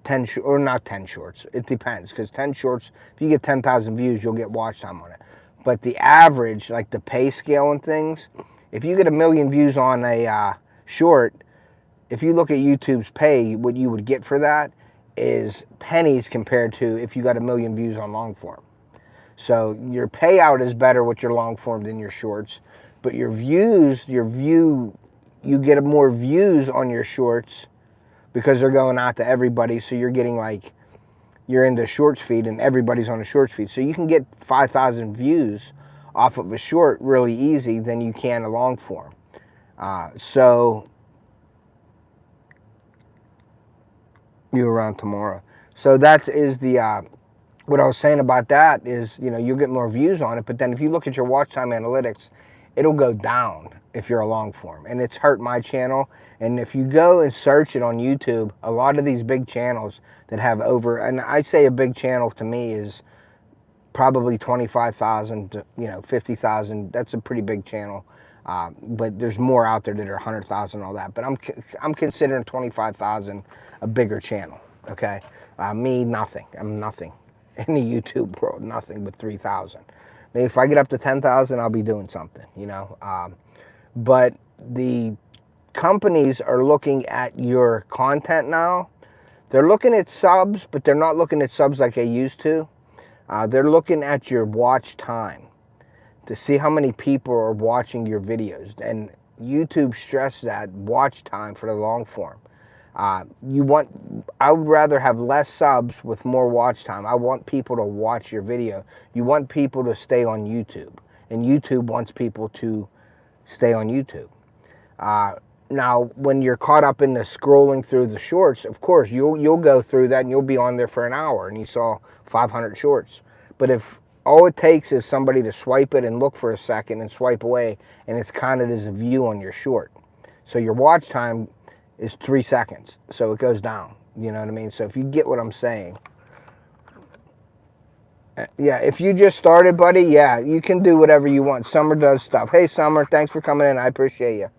10 or not 10 shorts. It depends, because 10 shorts, if you get 10,000 views, you'll get watch time on it. But the average, like the pay scale and things, if you get 1 million views on a short, if you look at YouTube's pay, what you would get for that is pennies compared to if you got 1 million views on long form. So your payout is better with your long form than your shorts, but you get more views on your shorts because they're going out to everybody. So you're getting, like, you're in the shorts feed and everybody's on the shorts feed. So you can get 5,000 views off of a short really easy than you can a long form. So you around tomorrow. So that is what I was saying about that is, you'll get more views on it, but then if you look at your watch time analytics, it'll go down if you're a long form. And it's hurt my channel. And if you go and search it on YouTube, a lot of these big channels that have and I say a big channel to me is probably 25,000 to 50,000. That's a pretty big channel. But there's more out there that are 100,000 and all that. But I'm considering 25,000 a bigger channel. Okay, me, nothing. I'm nothing in the YouTube world. Nothing but 3,000. Maybe if I get up to 10,000, I'll be doing something. But the companies are looking at your content now. They're looking at subs, but they're not looking at subs like they used to. They're looking at your watch time to see how many people are watching your videos. And YouTube stressed that watch time for the long form. I would rather have less subs with more watch time. I want people to watch your video. You want people to stay on YouTube. And YouTube wants people to stay on YouTube. Now, when you're caught up in the scrolling through the shorts, of course, you'll go through that and you'll be on there for an hour and you saw 500 shorts. But if all it takes is somebody to swipe it and look for a second and swipe away, and it's counted as a view on your short. So your watch time is 3 seconds. So it goes down. You know what I mean? So if you get what I'm saying. Yeah, if you just started, buddy, yeah, you can do whatever you want. Summer does stuff. Hey, Summer, thanks for coming in. I appreciate you.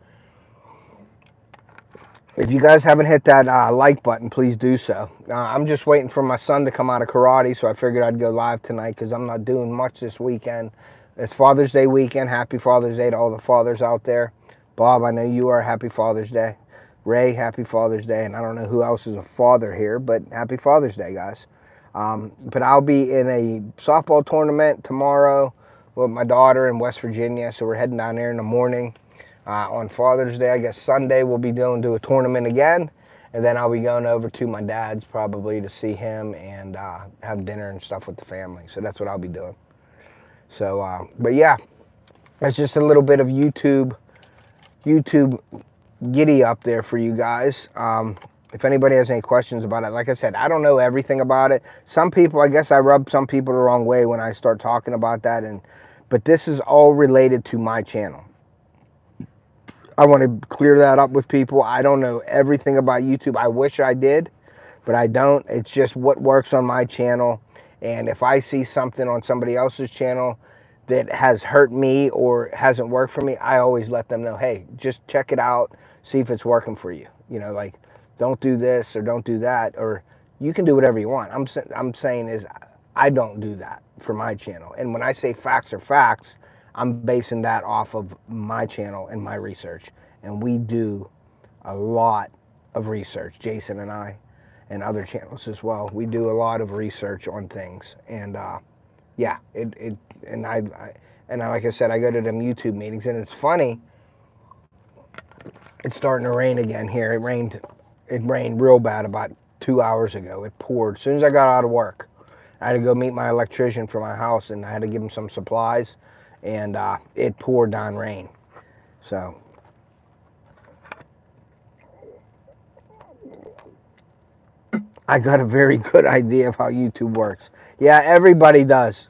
If you guys haven't hit that like button, please do so. I'm just waiting for my son to come out of karate, so I figured I'd go live tonight because I'm not doing much this weekend. It's Father's Day weekend. Happy Father's Day to all the fathers out there. Bob, I know you are. Happy Father's Day. Ray, happy Father's Day. And I don't know who else is a father here, but happy Father's Day, guys. But I'll be in a softball tournament tomorrow with my daughter in West Virginia. So we're heading down there in the morning on Father's Day. I guess Sunday we'll be do a tournament again. And then I'll be going over to my dad's probably to see him and have dinner and stuff with the family. So that's what I'll be doing. So, but yeah, that's just a little bit of YouTube giddy up there for you guys. If anybody has any questions about it, like I said, I don't know everything about it. Some people, I guess I rub some people the wrong way when I start talking about that. But this is all related to my channel. I want to clear that up with people. I don't know everything about YouTube. I wish I did, but I don't. It's just what works on my channel. And if I see something on somebody else's channel that has hurt me or hasn't worked for me, I always let them know, hey, just check it out, see if it's working for you. You know, like, don't do this or don't do that, or you can do whatever you want. I'm saying is I don't do that for my channel. And when I say facts are facts, I'm basing that off of my channel and my research. And we do a lot of research, Jason and I, and other channels as well. We do a lot of research on things. And yeah, and like I said, I go to them YouTube meetings, and it's funny. It's starting to rain again here. It rained real bad about 2 hours ago. It poured. As soon as I got out of work, I had to go meet my electrician for my house, and I had to give him some supplies, and it poured down rain. So I got a very good idea of how YouTube works. Yeah, everybody does.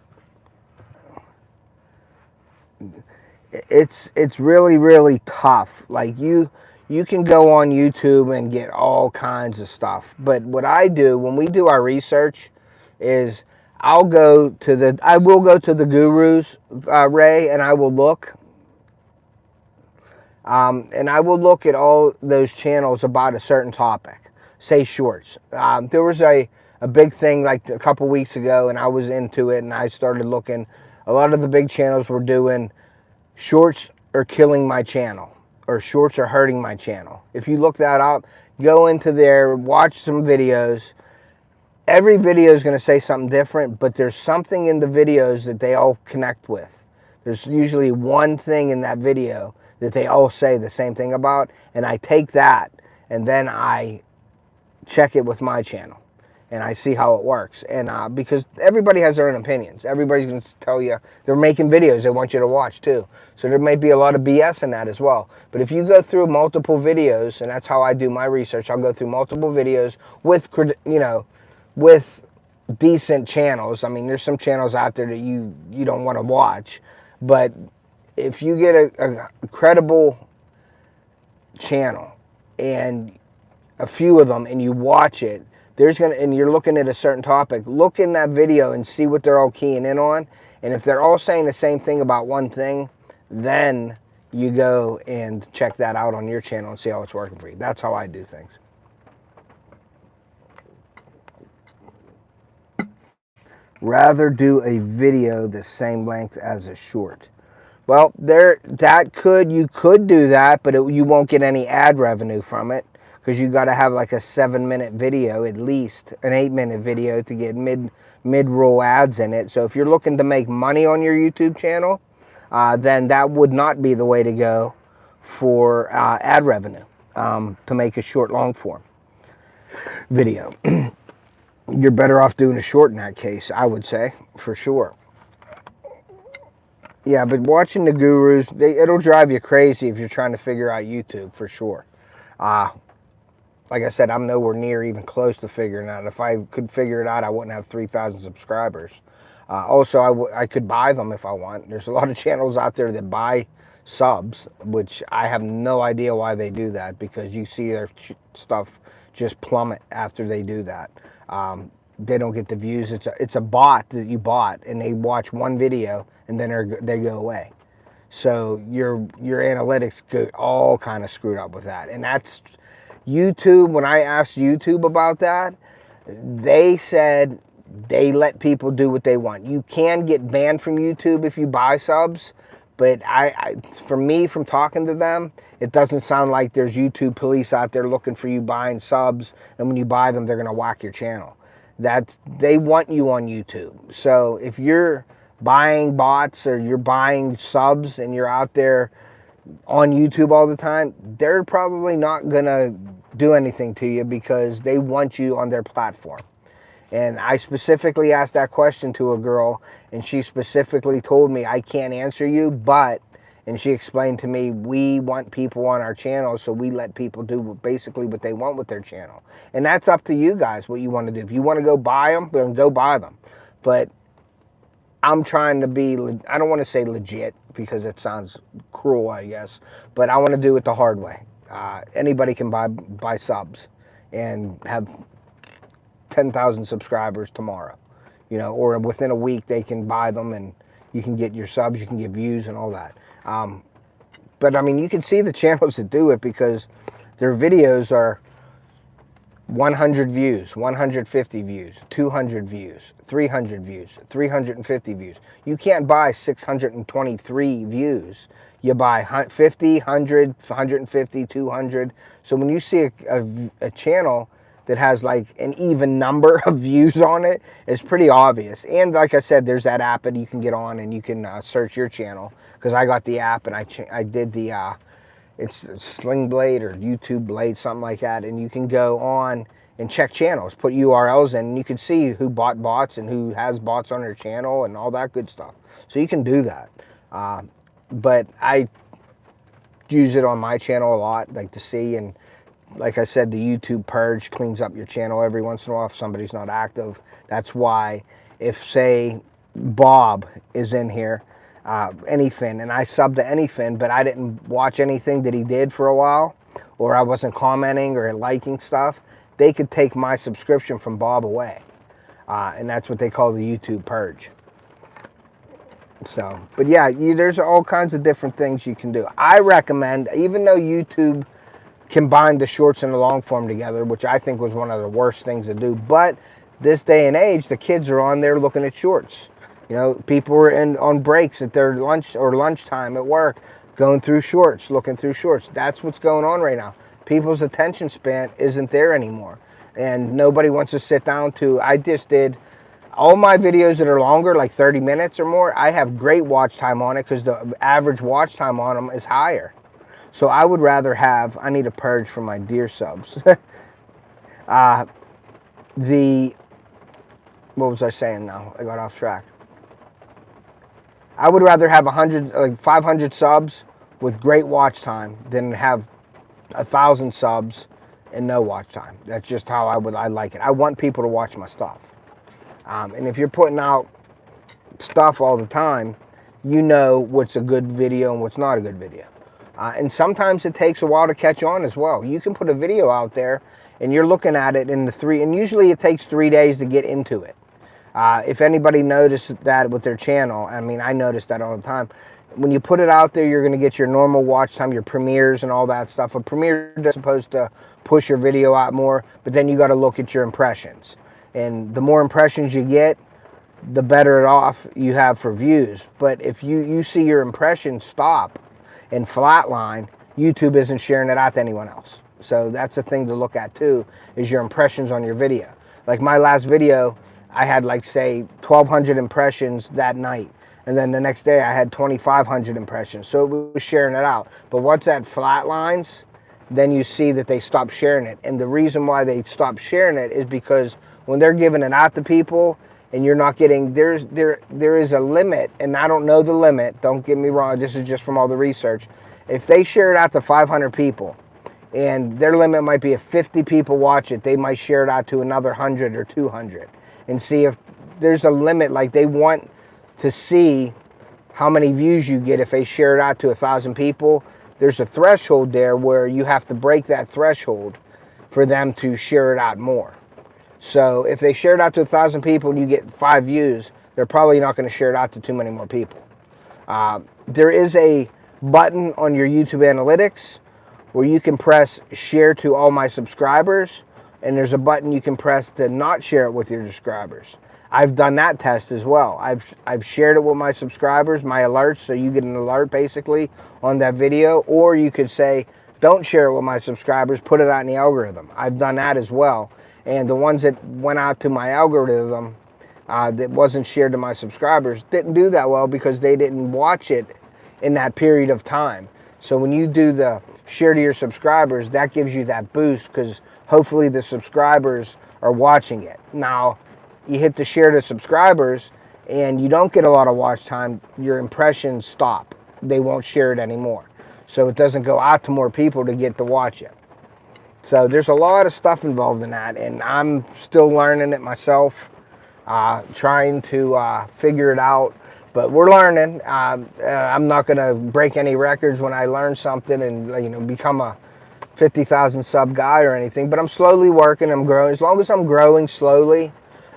It's really, really tough. Like, you can go on YouTube and get all kinds of stuff. But what I do when we do our research is I will go to the gurus, Ray, and I will look. And I will look at all those channels about a certain topic, say shorts. There was a big thing like a couple weeks ago, and I was into it, and I started looking. A lot of the big channels were doing shorts are killing my channel, or shorts are hurting my channel. If you look that up, go into there, watch some videos. Every video is going to say something different, but there's something in the videos that they all connect with. There's usually one thing in that video that they all say the same thing about, and I take that and then I check it with my channel and I see how it works. And because everybody has their own opinions, everybody's going to tell you they're making videos they want you to watch too. So there may be a lot of BS in that as well. But if you go through multiple videos, and that's how I do my research, I'll go through multiple videos with, you know, with decent channels. I mean, there's some channels out there that you don't want to watch, but if you get a credible channel and a few of them and you watch it, and you're looking at a certain topic, look in that video and see what they're all keying in on. And if they're all saying the same thing about one thing, then you go and check that out on your channel and see how it's working for you. That's how I do things. Rather do a video the same length as a short. Well, you could do that, but you won't get any ad revenue from it, because you got to have like a 7-minute video, at least an 8-minute video, to get mid-roll ads in it. So if you're looking to make money on your YouTube channel, then that would not be the way to go for ad revenue, to make a short long form video. You're better off doing a short in that case, I would say, for sure. Yeah, but watching the gurus, it'll drive you crazy if you're trying to figure out YouTube, for sure. Like I said, I'm nowhere near even close to figuring it out. If I could figure it out, I wouldn't have 3,000 subscribers. Also, I could buy them if I want. There's a lot of channels out there that buy subs, which I have no idea why they do that, because you see their stuff just plummet after they do that. They don't get the views. It's a bot that you bought, and they watch one video and then they go away. So your analytics get all kind of screwed up with that. And that's YouTube. When I asked YouTube about that, they said they let people do what they want. You can get banned from YouTube if you buy subs, But for me, from talking to them, it doesn't sound like there's YouTube police out there looking for you buying subs, and when you buy them, they're going to whack your channel. They want you on YouTube. So if you're buying bots or you're buying subs and you're out there on YouTube all the time, they're probably not going to do anything to you because they want you on their platform. And I specifically asked that question to a girl, and she specifically told me, I can't answer you, but, and she explained to me, we want people on our channel, so we let people do basically what they want with their channel. And that's up to you guys, what you want to do. If you want to go buy them, then go buy them. But I'm trying to be, I don't want to say legit, because it sounds cruel, I guess, but I want to do it the hard way. Anybody can buy subs and have 10,000 subscribers tomorrow, you know, or within a week they can buy them and you can get your subs, you can get views and all that. But I mean, you can see the channels that do it because their videos are 100 views, 150 views, 200 views, 300 views, 350 views. You can't buy 623 views. You buy 50, 100, 150, 200. So when you see a channel that has like an even number of views on it, it's pretty obvious. And like I said, there's that app that you can get on and you can search your channel, because I got the app and I did the it's Sling Blade or YouTube Blade, something like that, and you can go on and check channels, put URLs in, and you can see who bought bots and who has bots on their channel and all that good stuff. So you can do that. But I use it on my channel a lot, like to see. And like I said, the YouTube purge cleans up your channel every once in a while if somebody's not active. That's why if, say, Bob is in here, Anyfin, and I subbed to Anyfin, but I didn't watch anything that he did for a while, or I wasn't commenting or liking stuff, they could take my subscription from Bob away. And that's what they call the YouTube purge. So, but yeah, there's all kinds of different things you can do. I recommend, even though YouTube combined the shorts and the long form together, which I think was one of the worst things to do, but this day and age, the kids are on there looking at shorts. You know, people are on breaks at their lunchtime at work, going through shorts, looking through shorts. That's what's going on right now. People's attention span isn't there anymore. And nobody wants to sit down I just did all my videos that are longer, like 30 minutes or more, I have great watch time on it because the average watch time on them is higher. So I would rather have, I need a purge for my deer subs. What was I saying now? I got off track. I would rather have 500 subs with great watch time than have 1,000 subs and no watch time. That's just how I like it. I want people to watch my stuff. And if you're putting out stuff all the time, you know what's a good video and what's not a good video. And sometimes it takes a while to catch on as well. You can put a video out there and you're looking at it and usually it takes 3 days to get into it. If anybody noticed that with their channel, I mean, I notice that all the time. When you put it out there, you're going to get your normal watch time, your premieres and all that stuff. A premiere is supposed to push your video out more, but then you got to look at your impressions. And the more impressions you get, the better off you have for views. But if you see your impressions stop and flatline, YouTube isn't sharing it out to anyone else. So that's a thing to look at too, is your impressions on your video. Like my last video, I had like, say, 1,200 impressions that night. And then the next day I had 2,500 impressions. So it was sharing it out. But once that flatlines, then you see that they stop sharing it. And the reason why they stop sharing it is because when they're giving it out to people and you're not getting, there is a limit, and I don't know the limit, don't get me wrong, this is just from all the research. If they share it out to 500 people and their limit might be if 50 people watch it, they might share it out to another 100 or 200 and see if there's a limit. Like they want to see how many views you get if they share it out to 1,000 people. There's a threshold there where you have to break that threshold for them to share it out more. So if they share it out to 1,000 people and you get 5 views, they're probably not going to share it out to too many more people. There is a button on your YouTube analytics where you can press share to all my subscribers, and there's a button you can press to not share it with your subscribers. I've done that test as well. I've shared it with my subscribers, my alerts, so you get an alert basically on that video, or you could say, don't share it with my subscribers, put it out in the algorithm. I've done that as well. And the ones that went out to my algorithm that wasn't shared to my subscribers didn't do that well because they didn't watch it in that period of time. So when you do the share to your subscribers, that gives you that boost because hopefully the subscribers are watching it. Now, you hit the share to subscribers and you don't get a lot of watch time, your impressions stop. They won't share it anymore. So it doesn't go out to more people to get to watch it. So there's a lot of stuff involved in that, and I'm still learning it myself, trying to figure it out. But we're learning. I'm not going to break any records when I learn something and become a 50,000 sub guy or anything. But I'm slowly working. I'm growing. As long as I'm growing slowly,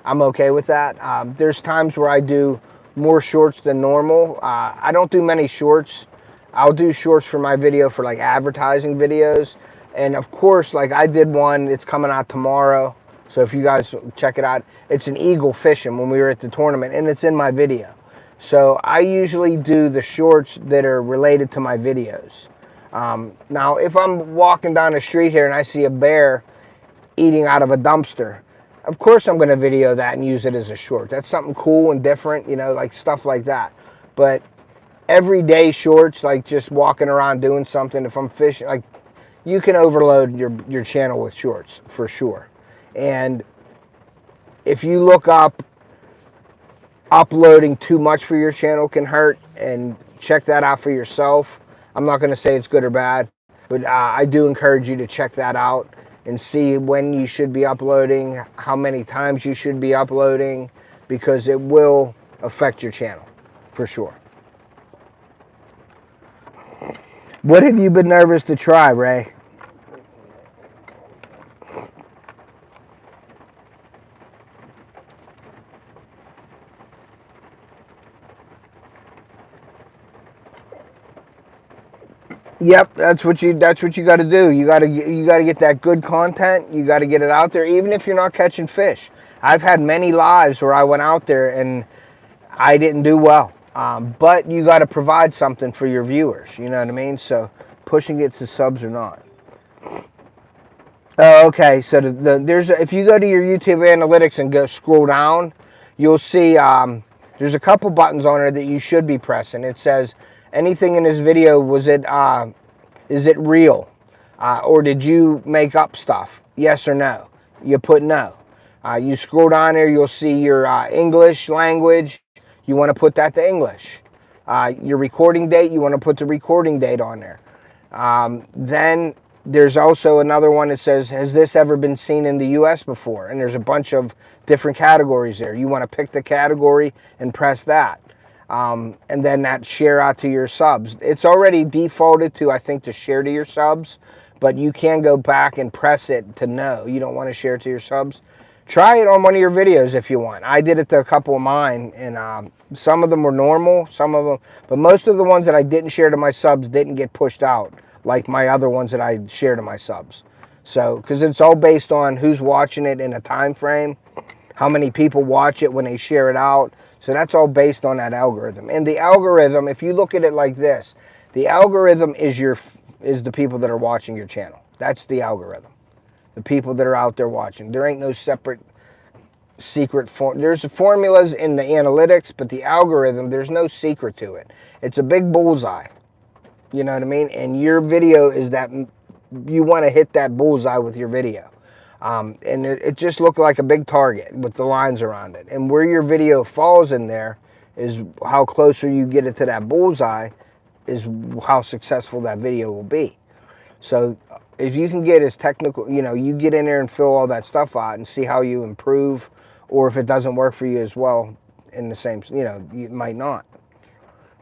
I'm okay with that. There's times where I do more shorts than normal. I don't do many shorts. I'll do shorts for my video for like advertising videos. And of course, like I did one, it's coming out tomorrow. So if you guys check it out, it's an eagle fishing when we were at the tournament, and it's in my video. So I usually do the shorts that are related to my videos. Now, if I'm walking down the street here and I see a bear eating out of a dumpster, of course I'm going to video that and use it as a short. That's something cool and different, like stuff like that. But everyday shorts, like just walking around doing something, if I'm fishing, like you can overload your channel with shorts for sure. And if you look up uploading too much for your channel can hurt, and check that out for yourself. I'm not going to say it's good or bad, but I do encourage you to check that out and see when you should be uploading, how many times you should be uploading, because it will affect your channel for sure. What have you been nervous to try, Ray? Yep, that's what you got to do. You got to get that good content. You got to get it out there, even if you're not catching fish. I've had many lives where I went out there and I didn't do well. But you got to provide something for your viewers. You know what I mean? So pushing it to subs or not. Oh, okay. So if you go to your YouTube analytics and scroll down, you'll see there's a couple buttons on there that you should be pressing. It says, anything in this video, is it real? Or did you make up stuff? Yes or no? You put no. You scroll down there, you'll see your English language. You want to put that to English. Your recording date, you want to put the recording date on there. Then there's also another one that says, has this ever been seen in the US before? And there's a bunch of different categories there. You want to pick the category and press that. And then that share out to your subs. It's already defaulted to, I think, to share to your subs, but you can go back and press it to no. You don't want to share to your subs. Try it on one of your videos if you want. I did it to a couple of mine, and some of them were normal, some of them, but most of the ones that I didn't share to my subs didn't get pushed out like my other ones that I share to my subs. So, because it's all based on who's watching it in a time frame, how many people watch it when they share it out. So that's all based on that algorithm. And the algorithm, if you look at it like this, the algorithm is the people that are watching your channel. That's the algorithm. The people that are out there watching. There ain't no separate secret form. There's formulas in the analytics, but the algorithm, there's no secret to it. It's a big bullseye. You know what I mean? And your video is that you want to hit that bullseye with your video. And it just looked like a big target with the lines around it. And where your video falls in there is how closer you get it to that bullseye is how successful that video will be. So if you can get as technical, you get in there and fill all that stuff out and see how you improve, or if it doesn't work for you as well in the same, you might not.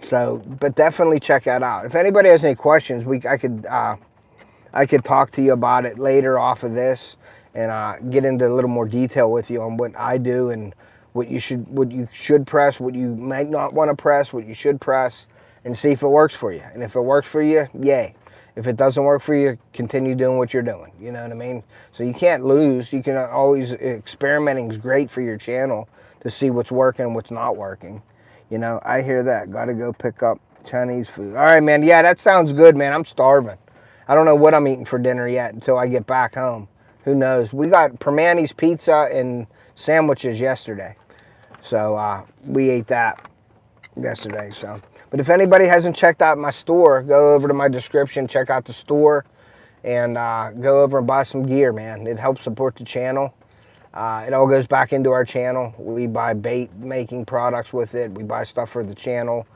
So, but definitely check that out. If anybody has any questions, I could talk to you about it later off of this, and get into a little more detail with you on what I do and what you should press, what you might not want to press, what you should press, and see if it works for you. And if it works for you, yay. If it doesn't work for you, continue doing what you're doing. You know what I mean? So you can't lose. You can always, experimenting is great for your channel to see what's working and what's not working. You know, I hear that. Got to go pick up Chinese food. All right, man. Yeah, that sounds good, man. I'm starving. I don't know what I'm eating for dinner yet until I get back home. Who knows? We got Permani's pizza and sandwiches yesterday. So we ate that yesterday. So, but if anybody hasn't checked out my store, go over to my description, check out the store, and go over and buy some gear, man. It helps support the channel. It all goes back into our channel. We buy bait making products with it. We buy stuff for the channel,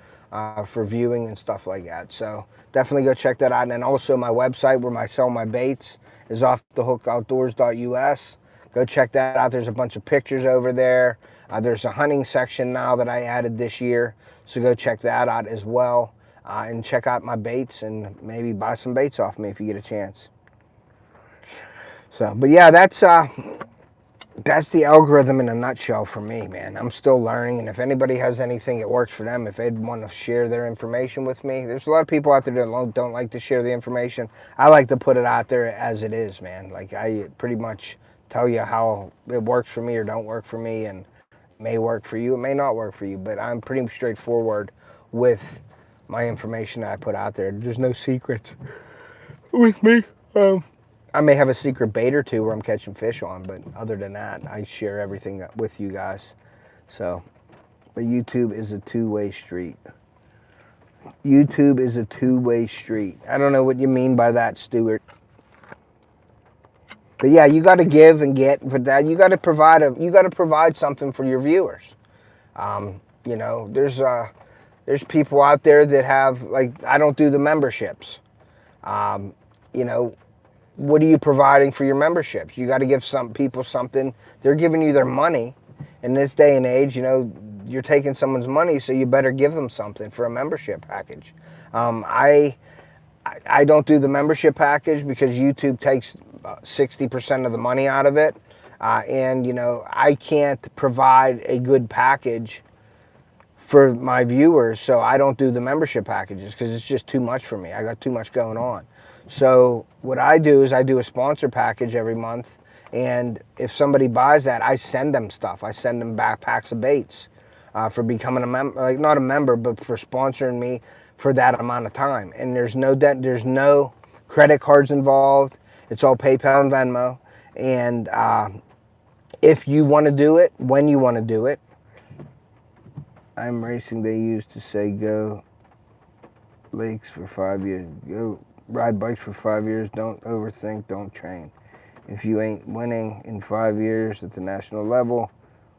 for viewing and stuff like that. So definitely go check that out. And then also my website where I sell my baits is offthehookoutdoors.us. Go check that out. There's a bunch of pictures over there. There's a hunting section now that I added this year. So go check that out as well. And check out my baits and maybe buy some baits off me if you get a chance. So, but yeah, that's the algorithm in a nutshell for me, man. I'm still learning, and if anybody has anything that works for them, if they'd want to share their information with me, there's a lot of people out there that don't like to share the information. I like to put it out there as it is, man. Like, I pretty much tell you how it works for me or don't work for me, and it may work for you, it may not work for you, but I'm pretty straightforward with my information that I put out there. There's no secrets with me. I may have a secret bait or two where I'm catching fish on, but other than that, I share everything with you guys. So, but YouTube is a two-way street. YouTube is a two-way street. I don't know what you mean by that, Stuart. But yeah, you got to give and get. But that you got to provide something for your viewers. You know, there's people out there that have, like, I don't do the memberships. You know. What are you providing for your memberships? You got to give some people something. They're giving you their money. In this day and age, you know, you're taking someone's money, so you better give them something for a membership package. I don't do the membership package because YouTube takes 60% of the money out of it. And, you know, I can't provide a good package for my viewers, so I don't do the membership packages because it's just too much for me. I got too much going on. So what I do is I do a sponsor package every month, and if somebody buys that, I send them stuff. I send them backpacks of baits for becoming a member, like not a member, but for sponsoring me for that amount of time. And there's no debt, there's no credit cards involved. It's all PayPal and Venmo. And if you want to do it, when you want to do it, I'm racing. They used to say go lakes for 5 years, go ride bikes for 5 years, don't overthink, don't train. If you ain't winning in 5 years at the national level,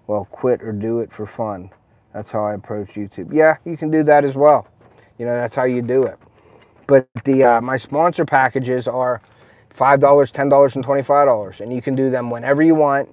well, quit or do it for fun. That's how I approach YouTube. Yeah, you can do that as well. You know, that's how you do it. But the my sponsor packages are $5, $10, and $25, and you can do them whenever you want.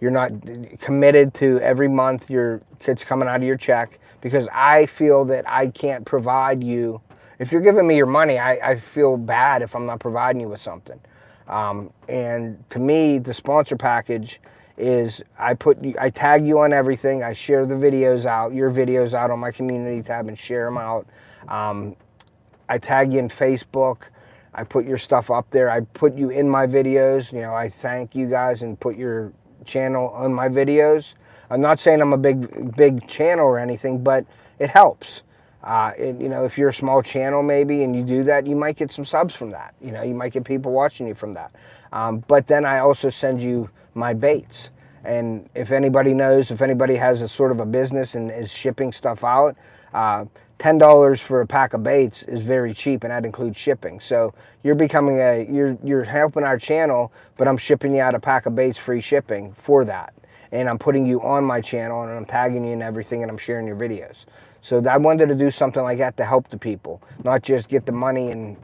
You're not committed to every month it's coming out of your check, because I feel that I can't provide you. If you're giving me your money, I feel bad if I'm not providing you with something. And to me, the sponsor package is I tag you on everything. I share the videos out, your videos out on my community tab and share them out. I tag you in Facebook. I put your stuff up there. I put you in my videos. You know, I thank you guys and put your channel on my videos. I'm not saying I'm a big channel or anything, but it helps. You know, if you're a small channel maybe and you do that, you might get some subs from that. You know, you might get people watching you from that. But then I also send you my baits. And if anybody knows, if anybody has a sort of a business and is shipping stuff out, $10 for a pack of baits is very cheap, and that includes shipping. So you're becoming you're helping our channel, but I'm shipping you out a pack of baits, free shipping for that. And I'm putting you on my channel, and I'm tagging you and everything, and I'm sharing your videos. So I wanted to do something like that to help the people, not just get the money and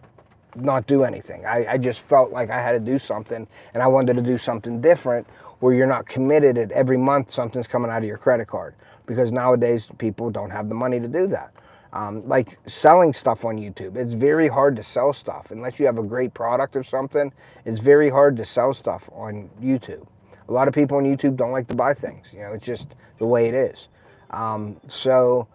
not do anything. I just felt like I had to do something, and I wanted to do something different where you're not committed at every month something's coming out of your credit card, because nowadays people don't have the money to do that. Like selling stuff on YouTube, it's very hard to sell stuff unless you have a great product or something. It's very hard to sell stuff on YouTube. A lot of people on YouTube don't like to buy things. You know, it's just the way it is. So,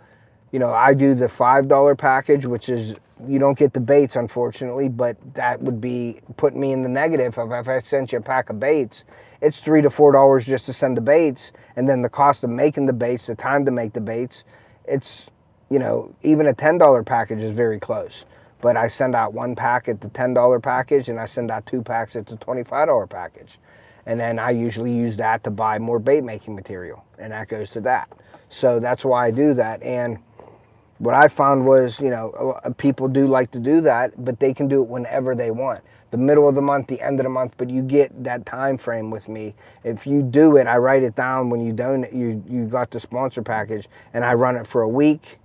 you know, I do the $5 package, which is, you don't get the baits, unfortunately, but that would be putting me in the negative of if I sent you a pack of baits it's $3 to $4 just to send the baits, and then the cost of making the baits, the time to make the baits, it's, you know, even a $10 package is very close. But I send out one pack at the $10 package, and I send out 2 packs at the $25 package. And then I usually use that to buy more bait making material, and that goes to that. So that's why I do that. And what I found was, you know, people do like to do that, but they can do it whenever they want. The middle of the month, the end of the month, but you get that time frame with me. If you do it, I write it down when you donate, you got the sponsor package, and I run it for a week,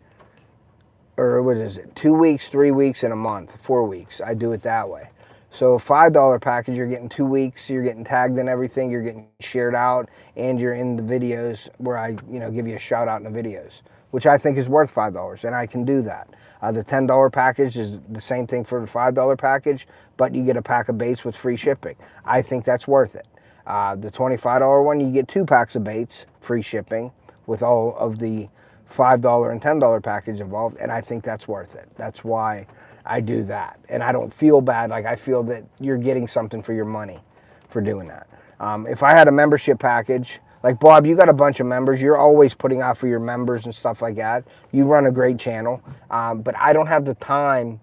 or what is it, 2 weeks, 3 weeks, and a month, 4 weeks. I do it that way. So a $5 package, you're getting 2 weeks, you're getting tagged in everything, you're getting shared out, and you're in the videos where I, you know, give you a shout out in the videos, which I think is worth $5, and I can do that. The $10 package is the same thing for the $5 package, but you get a pack of baits with free shipping. I think that's worth it. The $25 one, you get 2 packs of baits, free shipping, with all of the $5 and $10 package involved, and I think that's worth it. That's why I do that, and I don't feel bad. Like, I feel that you're getting something for your money for doing that. If I had a membership package, like Bob, you got a bunch of members, you're always putting out for your members and stuff like that. You run a great channel, but I don't have the time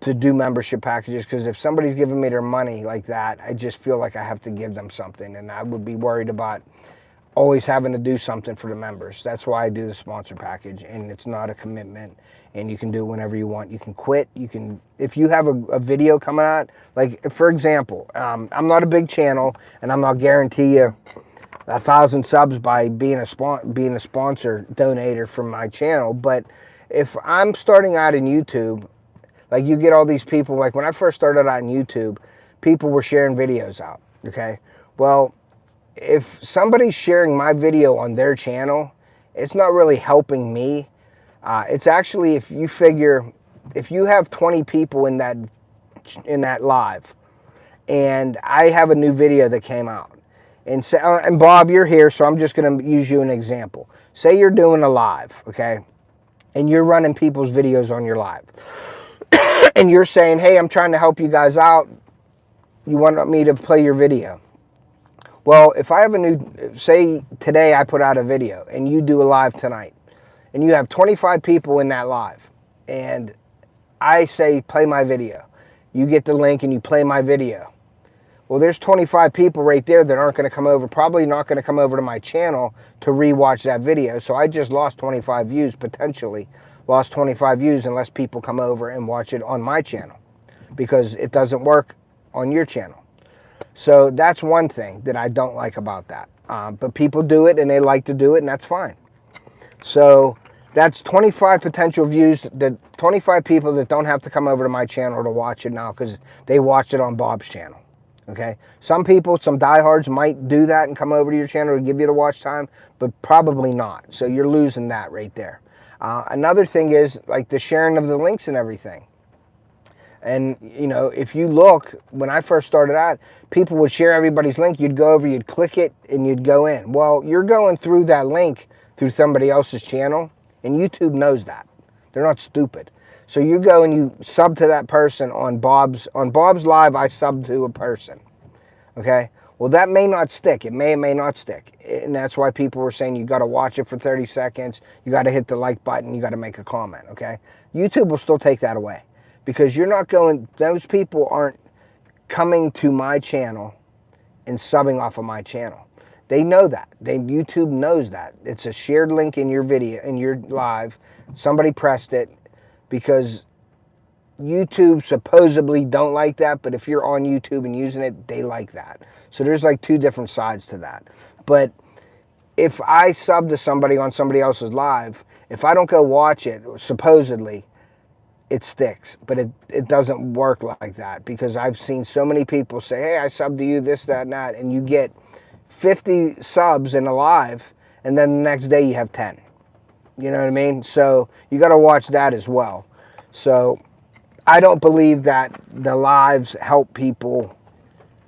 to do membership packages, because if somebody's giving me their money like that, I just feel like I have to give them something, and I would be worried about always having to do something for the members. That's why I do the sponsor package, and it's not a commitment, and you can do it whenever you want. You can quit. You can, if you have a video coming out, like for example, I'm not a big channel, and I'm not guarantee you 1,000 subs by being a sponsor donator from my channel. But if I'm starting out in YouTube, like you get all these people, like when I first started out in YouTube, people were sharing videos out, okay? Well, if somebody's sharing my video on their channel, it's not really helping me. It's actually, if you figure, if you have 20 people in that live, and I have a new video that came out, and say, and Bob, you're here, so I'm just going to use you an example. Say you're doing a live, okay, and you're running people's videos on your live, and you're saying, hey, I'm trying to help you guys out. You want me to play your video? Well, if I have a new, say today I put out a video and you do a live tonight, and you have 25 people in that live, and I say play my video, you get the link and you play my video. Well, there's 25 people right there that aren't going to come over, probably not going to come over to my channel to rewatch that video. So I just lost 25 views, potentially lost 25 views, unless people come over and watch it on my channel, because it doesn't work on your channel. So that's one thing that I don't like about that. But people do it, and they like to do it, and that's fine. So that's 25 potential views, that 25 people that don't have to come over to my channel to watch it now, because they watched it on Bob's channel. Okay? Some people, some diehards might do that and come over to your channel to give you the watch time, but probably not. So you're losing that right there. Another thing is like the sharing of the links and everything. And, you know, if you look, when I first started out, people would share everybody's link. You'd go over, you'd click it, and you'd go in. Well, you're going through that link through somebody else's channel, and YouTube knows that. They're not stupid. So you go and you sub to that person on Bob's live. I sub to a person. Okay? Well, that may not stick. It may or may not stick. And that's why people were saying you got to watch it for 30 seconds. You got to hit the like button. You got to make a comment. Okay? YouTube will still take that away. Because you're not going, those people aren't coming to my channel and subbing off of my channel. They know that. YouTube knows that. It's a shared link in your video, in your live. Somebody pressed it, because YouTube supposedly don't like that, but if you're on YouTube and using it, they like that. So there's like 2 different sides to that. But if I sub to somebody on somebody else's live, if I don't go watch it, supposedly, it sticks, but it doesn't work like that, because I've seen so many people say, hey, I subbed to you, this, that, and that, and you get 50 subs in a live, and then the next day you have 10. You know what I mean? So you got to watch that as well. So I don't believe that the lives help people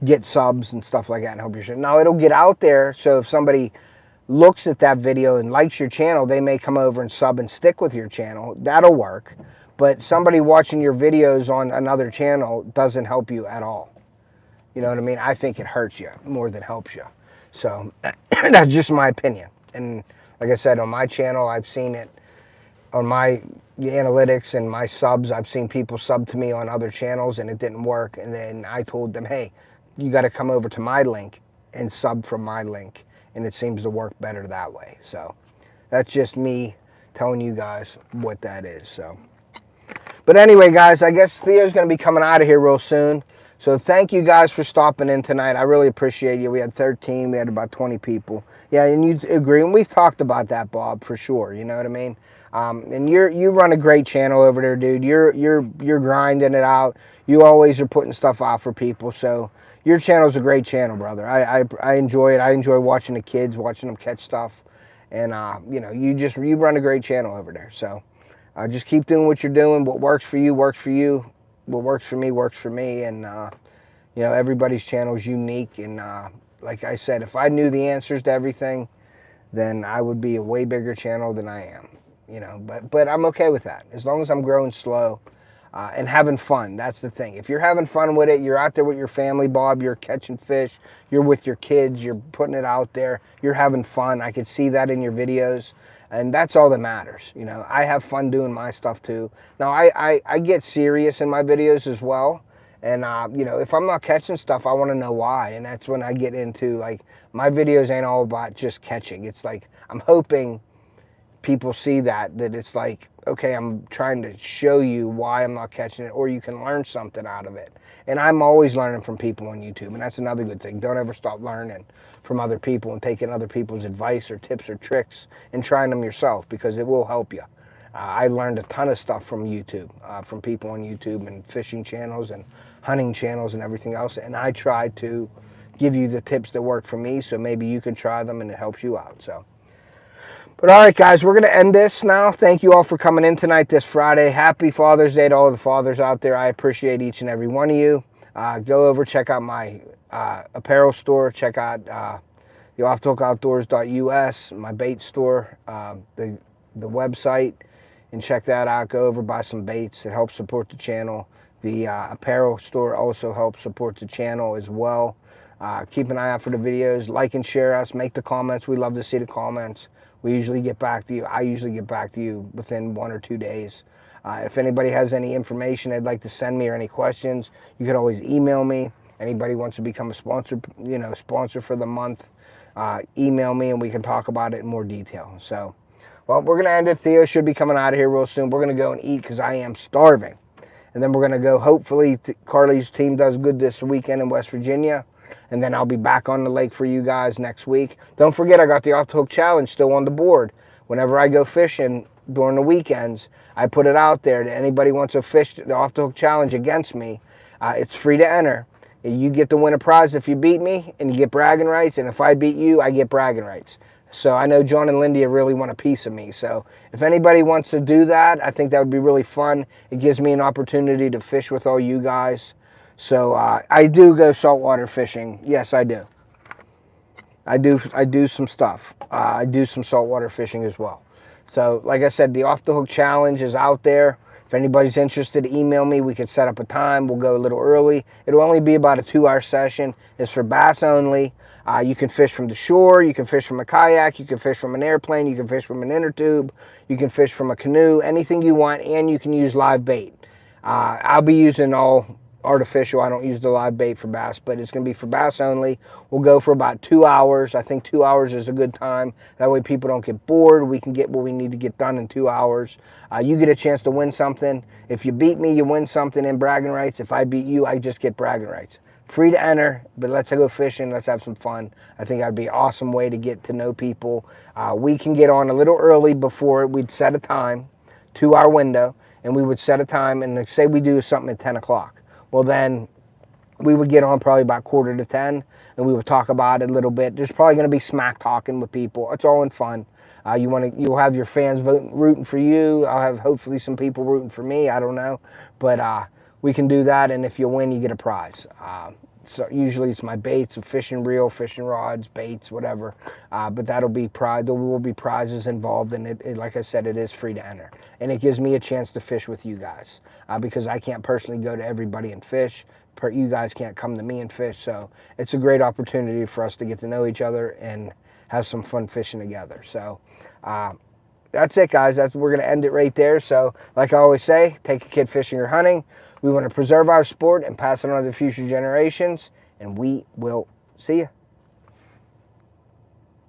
get subs and stuff like that and help your channel. Now, it'll get out there, so if somebody looks at that video and likes your channel, they may come over and sub and stick with your channel. That'll work. But somebody watching your videos on another channel doesn't help you at all. You know what I mean? I think it hurts you more than helps you. So that's just my opinion. And like I said, on my channel, I've seen it on my analytics and my subs. I've seen people sub to me on other channels and it didn't work. And then I told them, hey, you got to come over to my link and sub from my link. And it seems to work better that way. So that's just me telling you guys what that is. So, but anyway, guys, I guess Theo's going to be coming out of here real soon. So thank you guys for stopping in tonight. I really appreciate you. We had 13. We had about 20 people. Yeah, and you agree. And we've talked about that, Bob, for sure. You know what I mean? And you run a great channel over there, dude. You're grinding it out. You always are putting stuff out for people. So your channel's a great channel, brother. I enjoy it. I enjoy watching the kids, watching them catch stuff. And you know, you run a great channel over there. So just keep doing what you're doing. What works for you works for you. What works for me works for me. And you know, everybody's channel is unique. And like I said, if I knew the answers to everything, then I would be a way bigger channel than I am. You know, but I'm okay with that as long as I'm growing slow and having fun. That's the thing. If you're having fun with it, you're out there with your family, Bob. You're catching fish. You're with your kids. You're putting it out there. You're having fun. I could see that in your videos. And that's all that matters. You know, I have fun doing my stuff too. Now, I get serious in my videos as well. And, you know, if I'm not catching stuff, I want to know why. And that's when I get into, like, my videos ain't all about just catching. It's like, I'm hoping people see that it's like, okay, I'm trying to show you why I'm not catching it, or you can learn something out of it. And I'm always learning from people on YouTube, and that's another good thing. Don't ever stop learning from other people and taking other people's advice or tips or tricks and trying them yourself, because it will help you. I learned a ton of stuff from YouTube, from people on YouTube and fishing channels and hunting channels and everything else, and I try to give you the tips that work for me, so maybe you can try them and it helps you out. So. But all right, guys, we're going to end this now. Thank you all for coming in tonight, this Friday. Happy Father's Day to all the fathers out there. I appreciate each and every one of you. Go over, check out my apparel store. Check out the offthehookoutdoors.us, my bait store, the website, and check that out. Go over, buy some baits. It helps support the channel. The apparel store also helps support the channel as well. Keep an eye out for the videos. Like and share us. Make the comments. We love to see the comments. We usually get back to you. I usually get back to you within 1 or 2 days. If anybody has any information they'd like to send me or any questions, you could always email me. Anybody wants to become a sponsor, you know, sponsor for the month, email me and we can talk about it in more detail. So, well, we're going to end it. Theo should be coming out of here real soon. We're going to go and eat because I am starving. And then we're going to go, hopefully, Carly's team does good this weekend in West Virginia. And then I'll be back on the lake for you guys next week. Don't forget, I got the Off the Hook Challenge still on the board. Whenever I go fishing during the weekends, I put it out there that anybody wants to fish the Off the Hook Challenge against me. It's free to enter. You get to win a prize if you beat me, and you get bragging rights. And if I beat you, I get bragging rights. So I know John and Lindy really want a piece of me. So if anybody wants to do that, I think that would be really fun. It gives me an opportunity to fish with all you guys. So I do go saltwater fishing. Yes, I do. I do some stuff. I do some saltwater fishing as well. So like I said, the Off the Hook Challenge is out there. If anybody's interested, email me. We could set up a time. We'll go a little early. It'll only be about a 2-hour session. It's for bass only. You can fish from the shore. You can fish from a kayak. You can fish from an airplane. You can fish from an inner tube. You can fish from a canoe. Anything you want, and you can use live bait. I'll be using all artificial. I don't use the live bait for bass, but it's going to be for bass only. We'll go for about 2 hours. I think 2 hours is a good time. That way people don't get bored. We can get what we need to get done in 2 hours. You get a chance to win something. If you beat me, you win something in bragging rights. If I beat you, I just get bragging rights. Free to enter, but let's go fishing. Let's have some fun. I think that'd be an awesome way to get to know people. We can get on a little early before we'd set a time, 2-hour window, and we would set a time, and say we do something at 10 o'clock. Well, then we would get on probably about 9:45, and we would talk about it a little bit. There's probably going to be smack talking with people. It's all in fun. You'll have your fans rooting for you. I'll have hopefully some people rooting for me. I don't know, but we can do that. And if you win, you get a prize. So usually it's my baits, a fishing reel, fishing rods, baits, whatever. But that'll be prize. There will be prizes involved, and it, like I said, it is free to enter, and it gives me a chance to fish with you guys because I can't personally go to everybody and fish you guys can't come to me and fish. So it's a great opportunity for us to get to know each other and have some fun fishing together. So that's it, guys. We're going to end it right there. So like I always say, take a kid fishing or hunting. We want to preserve our sport and pass it on to future generations. And we will see you.